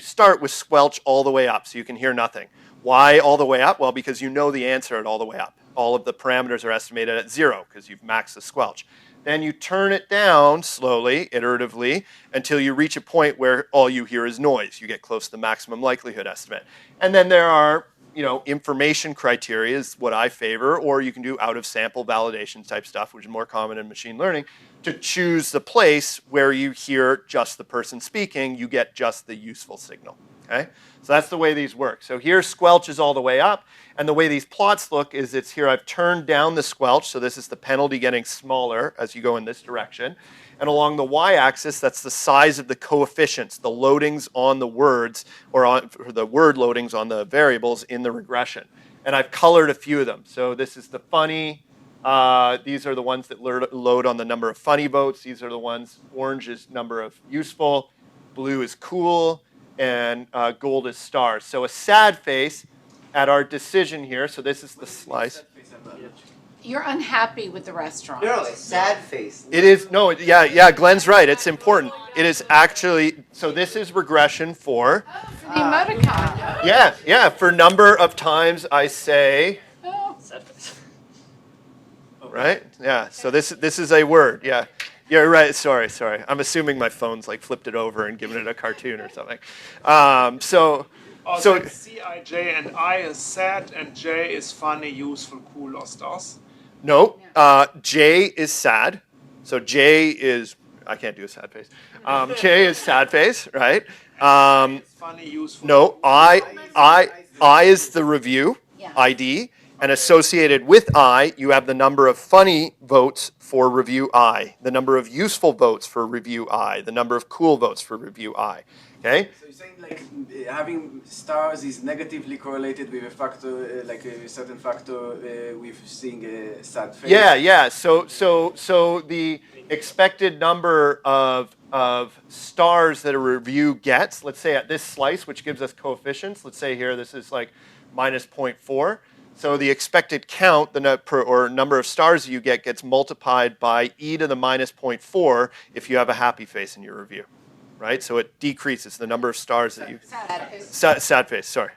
start with squelch all the way up so you can hear nothing. Why all the way up? Well, because you know the answer at all the way up. All of the parameters are estimated at 0 because you've maxed the squelch. Then you turn it down slowly, iteratively, until you reach a point where all you hear is noise. You get close to the maximum likelihood estimate. And then there are, information criteria is what I favor, or you can do out-of-sample validation type stuff, which is more common in machine learning, to choose the place where you hear just the person speaking, you get just the useful signal, okay? So that's the way these work. So here squelch is all the way up, and the way these plots look is it's here I've turned down the squelch, so this is the penalty getting smaller as you go in this direction. And along the y-axis, that's the size of the coefficients, the loadings on the words, or the word loadings on the variables in the regression. And I've colored a few of them. So this is the funny. These are the ones that load on the number of funny votes. These are the ones, orange is number of useful, blue is cool, and gold is stars. So a sad face at our decision here, so this is the slice. You're unhappy with the restaurant. No, it's sad face. It is, no, yeah, Glenn's right. It's important. It is actually, so this is regression for? For the emoticon. Yeah, for number of times I say, Sad face. right? Yeah, so this is a word, yeah. You're right, sorry. I'm assuming my phone's like flipped it over and given it a cartoon or something. So C, I, J, and I is sad, and J is funny, useful, cool, or stars. no, J is sad. So J is, I can't do a sad face. J is sad face, right? Funny, useful. No, I is the review ID, and associated with I, you have the number of funny votes for review I, the number of useful votes for review I, the number of cool votes for review I. Okay? So you're saying like having stars is negatively correlated with a factor, like a certain factor with seeing a sad face? Yeah. So the expected number of stars that a review gets, let's say at this slice, which gives us coefficients, let's say here this is like minus 0.4. So the expected count, or number of stars you get, gets multiplied by e to the minus 0.4 if you have a happy face in your review, right? So it decreases the number of stars that you. Sad face. Sad face. Sorry.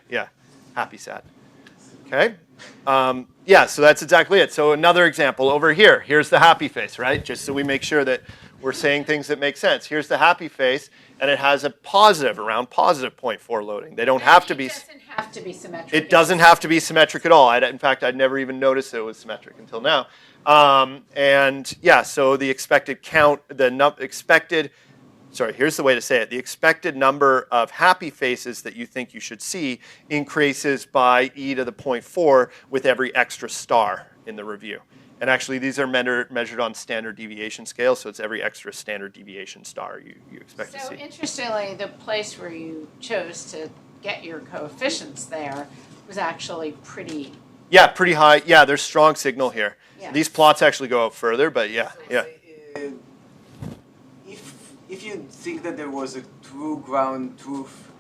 Yeah, happy sad. Okay. Yeah. So that's exactly it. So another example over here. Here's the happy face, right? Just so we make sure that we're saying things that make sense. Here's the happy face, and it has a positive, around positive 0.4 loading. They don't have to be. It doesn't have to be symmetric. It doesn't have to be symmetric at all. In fact, I'd never even noticed it was symmetric until now. And yeah, so the expected count, here's the way to say it. The expected number of happy faces that you think you should see increases by e to the 0.4 with every extra star in the review. And actually, these are measured on standard deviation scale, so it's every extra standard deviation star you expect to see. So interestingly, the place where you chose to get your coefficients there was actually pretty. Yeah, pretty high. Yeah, there's strong signal here. Yeah. These plots actually go out further, but yeah. If you think that there was a true ground truth,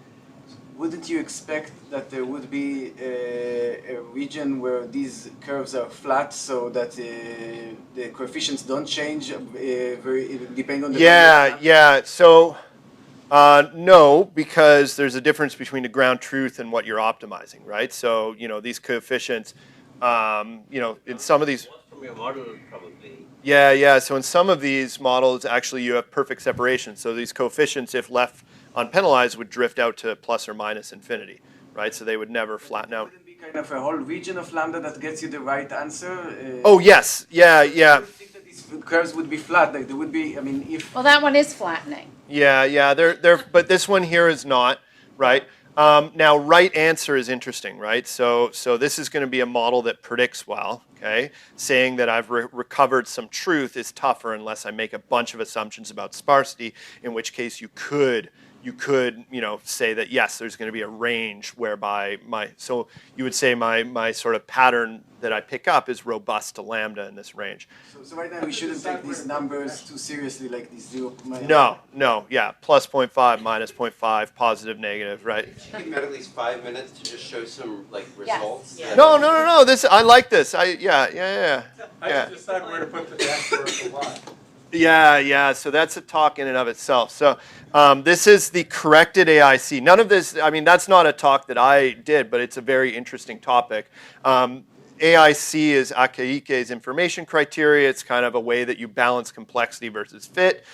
wouldn't you expect that there would be a region where these curves are flat so that the coefficients don't change depending on the Yeah. So no, because there's a difference between the ground truth and what you're optimizing, right? So these coefficients, in some of these. From your model, probably. Yeah. So in some of these models, actually, you have perfect separation. So these coefficients, if left unpenalized, would drift out to plus or minus infinity, right? So they would never flatten out. Wouldn't it be kind of a whole region of lambda that gets you the right answer? Oh yes, yeah. I would think that these curves would be flat. Like there would be. I mean, if. Well, that one is flattening. Yeah. But this one here is not, right? Now, right answer is interesting, right? So this is going to be a model that predicts well, okay? Saying that I've recovered some truth is tougher unless I make a bunch of assumptions about sparsity, in which case you could say that, yes, there's going to be a range whereby so you would say my sort of pattern that I pick up is robust to lambda in this range. So right now we shouldn't take these numbers too seriously, like these 0. No, yeah, plus 0.5, minus 0.5, positive, negative, right? If you met at least 5 minutes to just show some results. Yes. No. I like this. Yeah. I should decide where to put the dashboard for what. Yeah. So that's a talk in and of itself. So this is the corrected AIC. None of this. I mean, that's not a talk that I did, but it's a very interesting topic. AIC is Akaike's information criteria. It's kind of a way that you balance complexity versus fit,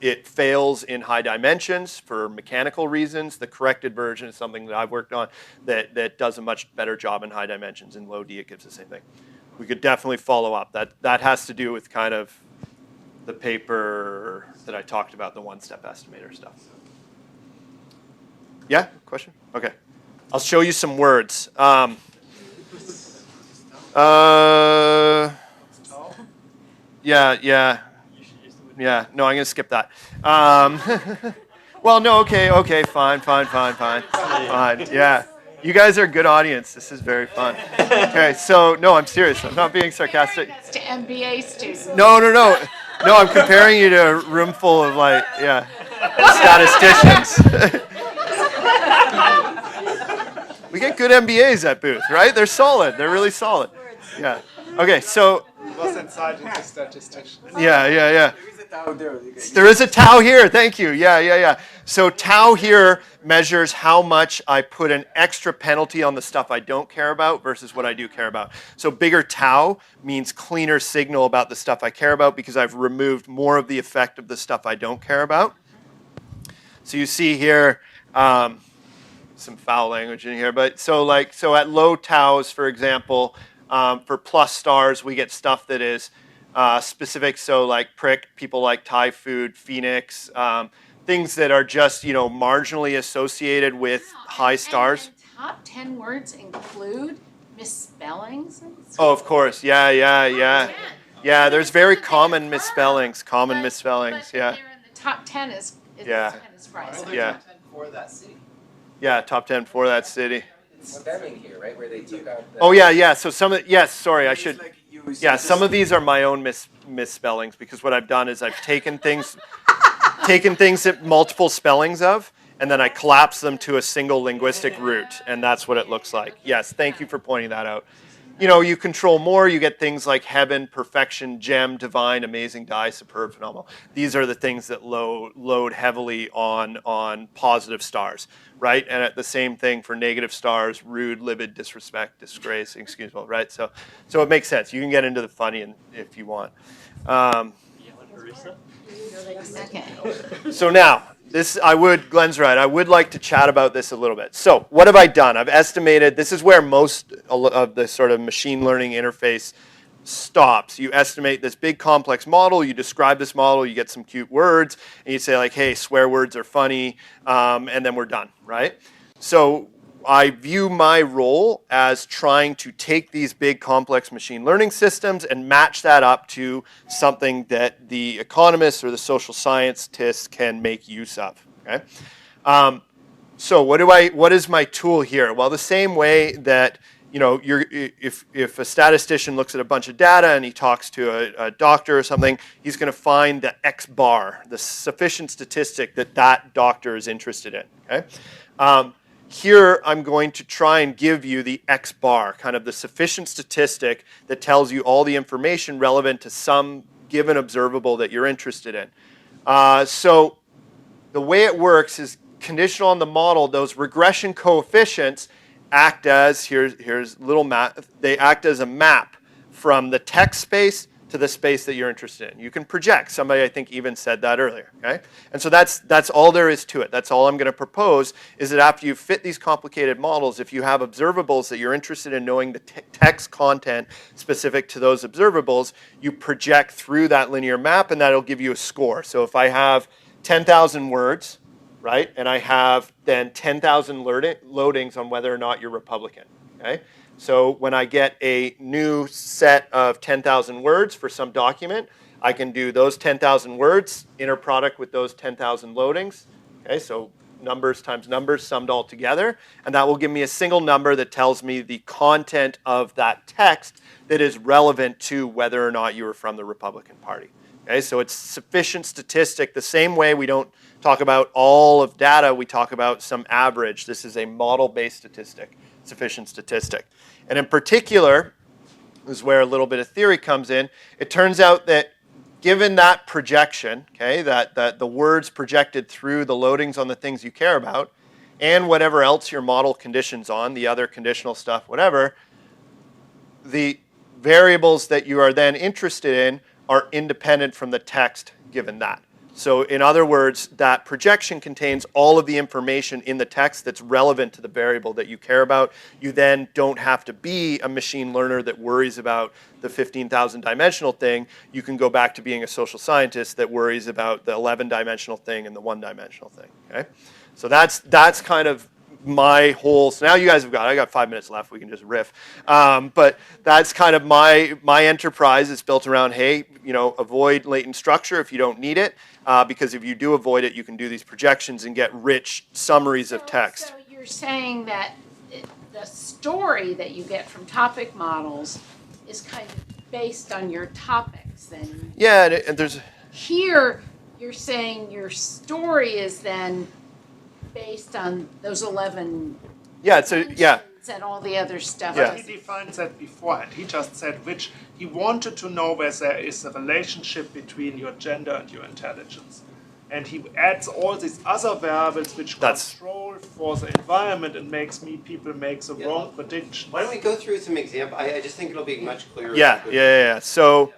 it fails in high dimensions for mechanical reasons. The corrected version is something that I've worked on that does a much better job in high dimensions. In low D, it gives the same thing. We could definitely follow up. That has to do with kind of the paper that I talked about, the one-step estimator stuff. Yeah, question? Okay. I'll show you some words. Yeah, no, I'm going to skip that. Well, no, okay, fine. Yeah. You guys are a good audience. This is very fun. Okay, so, no, I'm serious. I'm not being sarcastic. To MBA students. No, I'm comparing you to a room full of, statisticians. We get good MBAs at Booth, right? They're solid. They're really solid. Yeah. Okay, so. Was inside into statisticians. Yeah. There is a tau here. Thank you. Yeah. So tau here measures how much I put an extra penalty on the stuff I don't care about versus what I do care about. So bigger tau means cleaner signal about the stuff I care about because I've removed more of the effect of the stuff I don't care about. So you see here some foul language in here, but so at low taus, for example, for plus stars, we get stuff that is specific. So like prick, people like Thai food, Phoenix, things that are just marginally associated with high stars. And top 10 words include misspellings. Oh, of course, yeah. There's very common misspellings. But Yeah. they're in the top 10 is kind of surprising. Yeah. Top 10 for that city. Yeah, top 10 for that city. What they're doing here, right, where they took out the... Oh yeah. So some of some of these are my own misspellings because what I've done is I've taken things that multiple spellings of, and then I collapse them to a single linguistic root, and that's what it looks like. Yes, thank you for pointing that out. You control more, you get things like heaven, perfection, gem, divine, amazing, die, superb, phenomenal. These are the things that load heavily on positive stars, right? And at the same thing for negative stars, rude, livid, disrespect, disgrace, inexcusable, right? So it makes sense. You can get into the funny if you want. So now, Glenn's right, I would like to chat about this a little bit. So what have I done? I've estimated, this is where most of the sort of machine learning interface stops. You estimate this big complex model, you describe this model, you get some cute words, and you say like, hey, swear words are funny, and then we're done, right? So I view my role as trying to take these big complex machine learning systems and match that up to something that the economists or the social scientists can make use of. Okay? So what is my tool here? Well, the same way that, if a statistician looks at a bunch of data and he talks to a doctor or something, he's going to find the X bar, the sufficient statistic that doctor is interested in. Okay. Here, I'm going to try and give you the X bar, kind of the sufficient statistic that tells you all the information relevant to some given observable that you're interested in. So the way it works is conditional on the model. Those regression coefficients act as, here's little map, they act as a map from the text space to the space that you're interested in. You can project. Somebody, I think, even said that earlier. Okay? And so that's all there is to it. That's all I'm going to propose, is that after you fit these complicated models, if you have observables that you're interested in knowing the text content specific to those observables, you project through that linear map, and that'll give you a score. So if I have 10,000 words, right, and I have then 10,000 loadings on whether or not you're Republican. Okay? So when I get a new set of 10,000 words for some document, I can do those 10,000 words, inner product with those 10,000 loadings. Okay, so numbers times numbers summed all together. And that will give me a single number that tells me the content of that text that is relevant to whether or not you were from the Republican Party. Okay, so it's sufficient statistic. The same way we don't talk about all of data, we talk about some average. This is a model-based statistic, sufficient statistic. And in particular, this is where a little bit of theory comes in. It turns out that given that projection, okay, that the words projected through the loadings on the things you care about, and whatever else your model conditions on, the other conditional stuff, whatever, the variables that you are then interested in are independent from the text given that. So in other words, that projection contains all of the information in the text that's relevant to the variable that you care about. You then don't have to be a machine learner that worries about the 15,000 dimensional thing. You can go back to being a social scientist that worries about the 11 dimensional thing and the 1 dimensional thing. Okay? So that's kind of my whole, so now you guys I got 5 minutes left, we can just riff. But that's kind of my enterprise. It's built around, hey, avoid latent structure if you don't need it, because if you do avoid it, you can do these projections and get rich summaries of text. So you're saying that the story that you get from topic models is kind of based on your topics then? Yeah, and there's... Here, you're saying your story is then based on those 11 and all the other stuff. Yeah. He defined that beforehand. He just said he wanted to know whether there is a relationship between your gender and your intelligence. And he adds all these other variables which control for the environment and makes people make the wrong prediction. Why don't we go through some examples? I just think it'll be much clearer. Yeah. So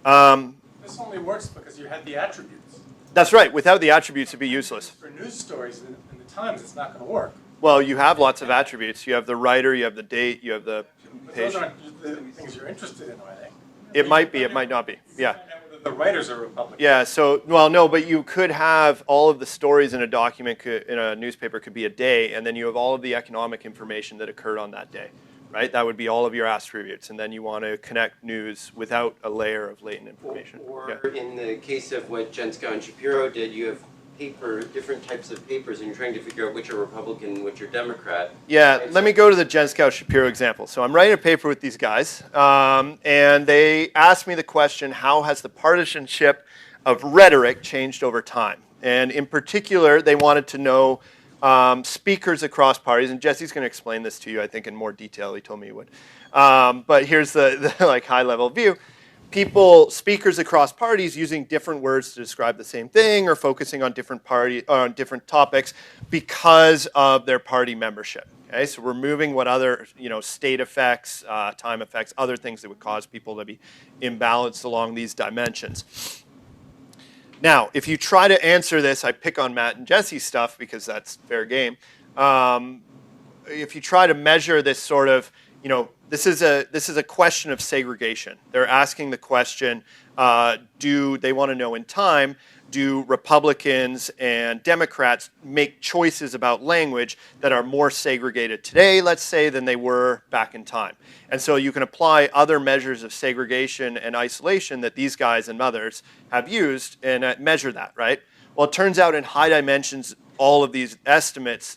this only works because you had the attributes. That's right. Without the attributes, it'd be useless. For news stories in the Times, it's not going to work. Well, you have lots of attributes. You have the writer, you have the date, you have the page. Those aren't the things you're interested in, are they? It might be, it might not be. Yeah. The writers are Republicans. Yeah, so, well, no, but you could have all of the stories in a document, in a newspaper could be a day, and then you have all of the economic information that occurred on that day, right? That would be all of your attributes, and then you want to connect news without a layer of latent information. Or in the case of what Jenskow and Shapiro did, you have different types of papers, and you're trying to figure out which are Republican and which are Democrat. Yeah, let me go to the Jenskow-Shapiro example. So I'm writing a paper with these guys, and they asked me the question, how has the partisanship of rhetoric changed over time? And in particular, they wanted to know speakers across parties, and Jesse's going to explain this to you, I think, in more detail. He told me he would. But here's the like high-level view. Speakers across parties using different words to describe the same thing or focusing on different topics because of their party membership. Okay, so removing what other, state effects, time effects, other things that would cause people to be imbalanced along these dimensions. Now, if you try to answer this, I pick on Matt and Jesse's stuff because that's fair game. If you try to measure this sort of, this is a question of segregation. They're asking the question, do they want to know in time, do Republicans and Democrats make choices about language that are more segregated today, let's say, than they were back in time? And so you can apply other measures of segregation and isolation that these guys and others have used and measure that, right? Well, it turns out in high dimensions, all of these estimates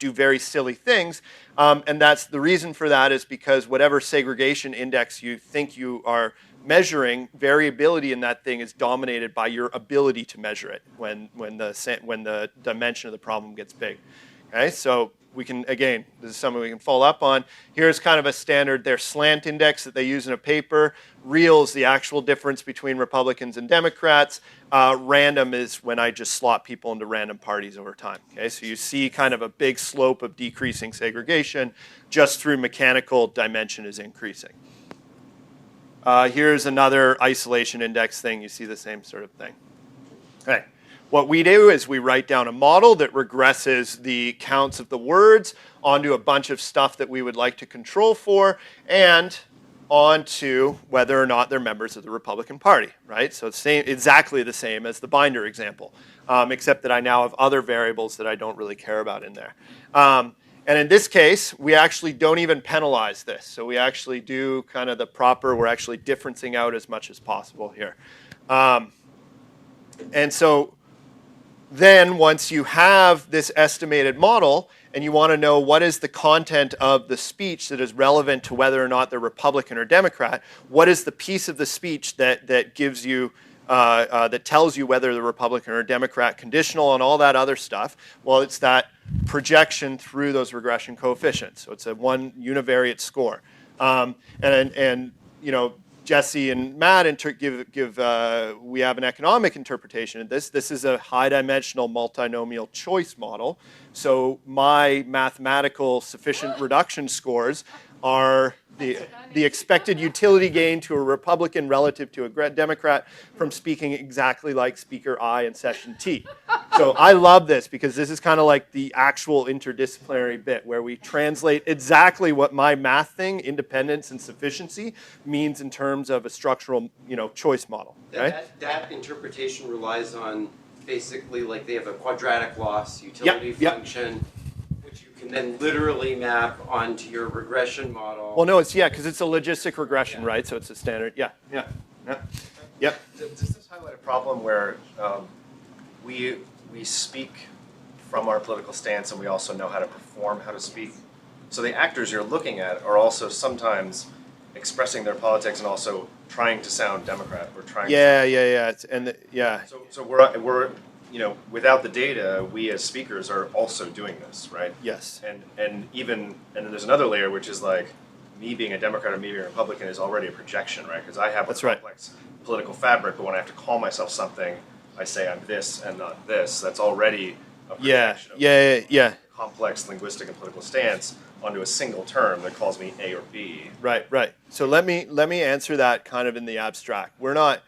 do very silly things. And that's the reason for that is because whatever segregation index you think you are measuring, variability in that thing is dominated by your ability to measure it when the dimension of the problem gets big. Okay, so we can, again, this is something we can follow up on. Here's kind of a standard, their slant index that they use in a paper. Real is the actual difference between Republicans and Democrats. Random is when I just slot people into random parties over time. Okay, so you see kind of a big slope of decreasing segregation just through mechanical dimension is increasing. Here's another isolation index thing. You see the same sort of thing. Okay. What we do is we write down a model that regresses the counts of the words onto a bunch of stuff that we would like to control for and onto whether or not they're members of the Republican Party, right? So it's exactly the same as the binder example, except that I now have other variables that I don't really care about in there. And in this case, we actually don't even penalize this. So we actually do kind of the proper, we're actually differencing out as much as possible here. And so then once you have this estimated model and you want to know what is the content of the speech that is relevant to whether or not they're Republican or Democrat, what is the piece of the speech that gives you, that tells you whether they're Republican or Democrat, conditional on all that other stuff? Well, it's that projection through those regression coefficients. So it's a one univariate score. And you know, Jesse and Matt we have an economic interpretation of this. This is a high-dimensional multinomial choice model. So my mathematical sufficient reduction scores are the expected utility gain to a Republican relative to a Democrat from speaking exactly like Speaker I in session T. So I love this because this is kind of like the actual interdisciplinary bit where we translate exactly what my math thing, independence and sufficiency, means in terms of a structural, choice model. Okay? That interpretation relies on basically like they have a quadratic loss utility function. Can then literally map onto your regression model. Well, no, because it's a logistic regression, right? So it's a standard. Yep. Does this highlight a problem where we speak from our political stance and we also know how to perform how to speak? So the actors you're looking at are also sometimes expressing their politics and also trying to sound Democrat or trying. So we're without the data, we as speakers are also doing this, right? Yes. And then there's another layer, which is like me being a Democrat or me being a Republican is already a projection, right? Because I have a complex political fabric, but when I have to call myself something, I say I'm this and not this. That's already a projection of a complex linguistic and political stance onto a single term that calls me A or B. Right. So let me answer that kind of in the abstract. We're not.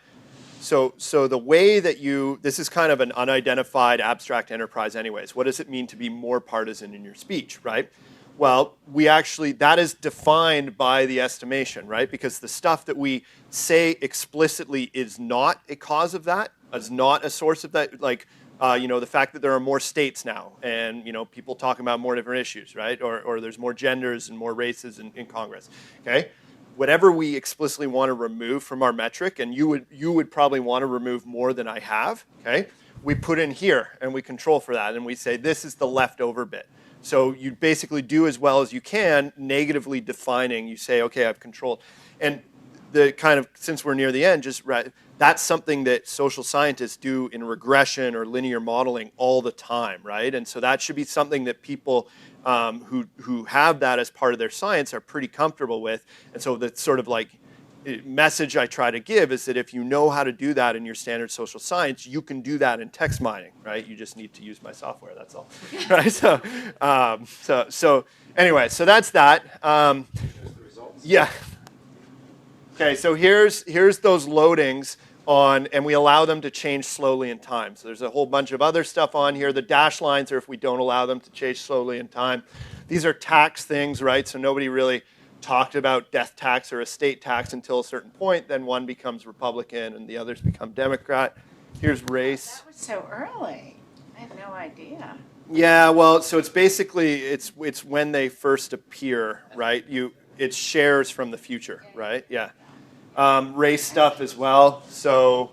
So the way that this is kind of an unidentified abstract enterprise anyways. What does it mean to be more partisan in your speech, right? Well, that is defined by the estimation, right? Because the stuff that we say explicitly is not a cause of that, is not a source of that, like, the fact that there are more states now and, people talking about more different issues, right? Or there's more genders and more races in Congress, okay? Whatever we explicitly want to remove from our metric, and you would probably want to remove more than I have, okay? We put in here and we control for that and we say this is the leftover bit. So you basically do as well as you can negatively defining. You say, okay, I've controlled. And the kind of, since we're near the end, that's something that social scientists do in regression or linear modeling all the time, right? And so that should be something that people who have that as part of their science are pretty comfortable with. And so the sort of like message I try to give is that if you know how to do that in your standard social science, you can do that in text mining, right? You just need to use my software, that's all, right? So anyway, so that's that. Yeah. Okay, so here's those loadings and we allow them to change slowly in time. So there's a whole bunch of other stuff on here. The dashed lines are if we don't allow them to change slowly in time. These are tax things, right? So nobody really talked about death tax or estate tax until a certain point. Then one becomes Republican and the others become Democrat. Here's race. That was so early. I had no idea. Yeah, well, so it's basically, it's when they first appear, right? It's shares from the future, right? Yeah. Race stuff as well. So,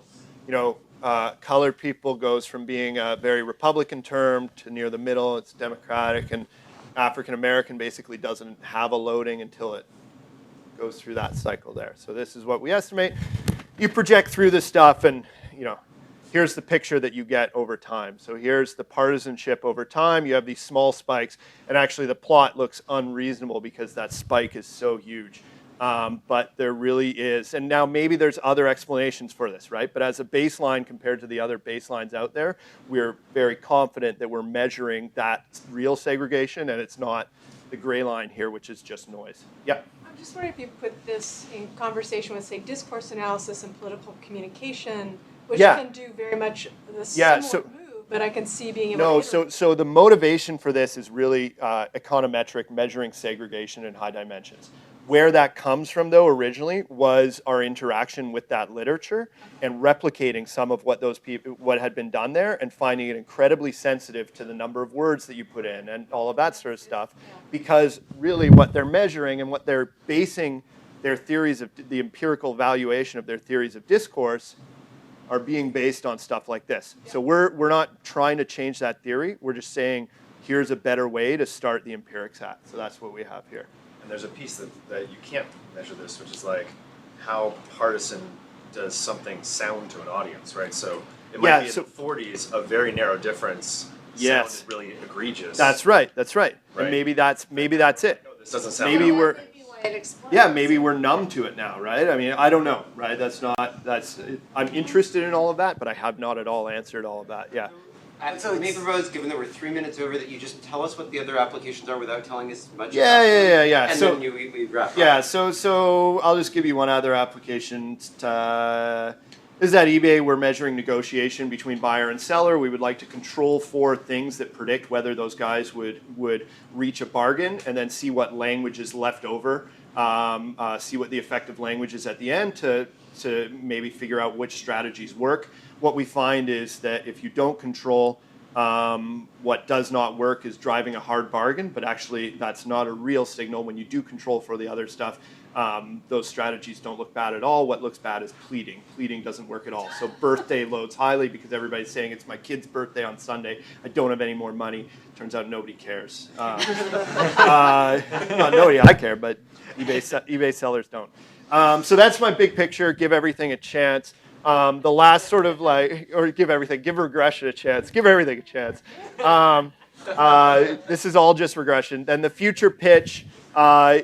colored people goes from being a very Republican term to near the middle, it's Democratic, and African American basically doesn't have a loading until it goes through that cycle there. So this is what we estimate. You project through this stuff, and here's the picture that you get over time. So here's the partisanship over time. You have these small spikes, and actually the plot looks unreasonable because that spike is so huge. But there really is, and now maybe there's other explanations for this, right? But as a baseline compared to the other baselines out there, we're very confident that we're measuring that real segregation, and it's not the gray line here, which is just noise. Yeah? I'm just wondering if you put this in conversation with, say, discourse analysis and political communication, which can do very much the similar move, but I can see being able to... So the motivation for this is really econometric, measuring segregation in high dimensions. Where that comes from, though, originally was our interaction with that literature and replicating some of what what had been done there, and finding it incredibly sensitive to the number of words that you put in and all of that sort of stuff. Because really, what they're measuring and what they're basing their theories of the empirical valuation of their theories of discourse are being based on stuff like this. So we're not trying to change that theory. We're just saying here's a better way to start the empirics at. So that's what we have here. And there's a piece that you can't measure this, which is like how partisan does something sound to an audience, right? So it might be in the 40s, a very narrow difference sounded really egregious. That's right. And maybe that's it. No, this doesn't sound maybe we're maybe we're numb to it now, right? I mean, I don't know, right? I'm interested in all of that, but I have not at all answered all of that. Yeah. So maybe propose, given that we're 3 minutes over, that you just tell us what the other applications are without telling us much. Yeah. And so, then we wrap up. Yeah. So I'll just give you one other application. This is at eBay. We're measuring negotiation between buyer and seller. We would like to control for things that predict whether those guys would reach a bargain, and then see what language is left over. See what the effective language is at the end to maybe figure out which strategies work. What we find is that if you don't control, what does not work is driving a hard bargain, but actually that's not a real signal. When you do control for the other stuff, those strategies don't look bad at all. What looks bad is pleading. Pleading doesn't work at all. So birthday loads highly because everybody's saying it's my kid's birthday on Sunday. I don't have any more money. Turns out nobody cares. Not nobody, I care, but eBay sellers don't. So that's my big picture. Give everything a chance. The last sort of give regression a chance. Give everything a chance. This is all just regression. Then the future pitch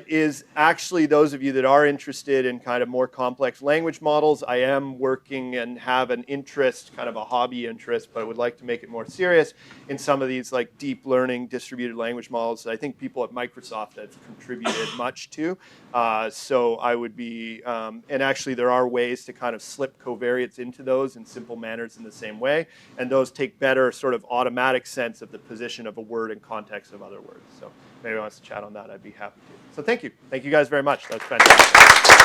is actually those of you that are interested in kind of more complex language models. I am working and have an interest, kind of a hobby interest, but I would like to make it more serious in some of these like deep learning distributed language models that I think people at Microsoft have contributed much to. So I would be, and actually there are ways to kind of slip covariates into those in simple manners in the same way, and those take better sort of automatic sense of the position of a word in context of other words. So if anyone wants to chat on that, I'd be happy to. So thank you. Thank you guys very much. That's fantastic.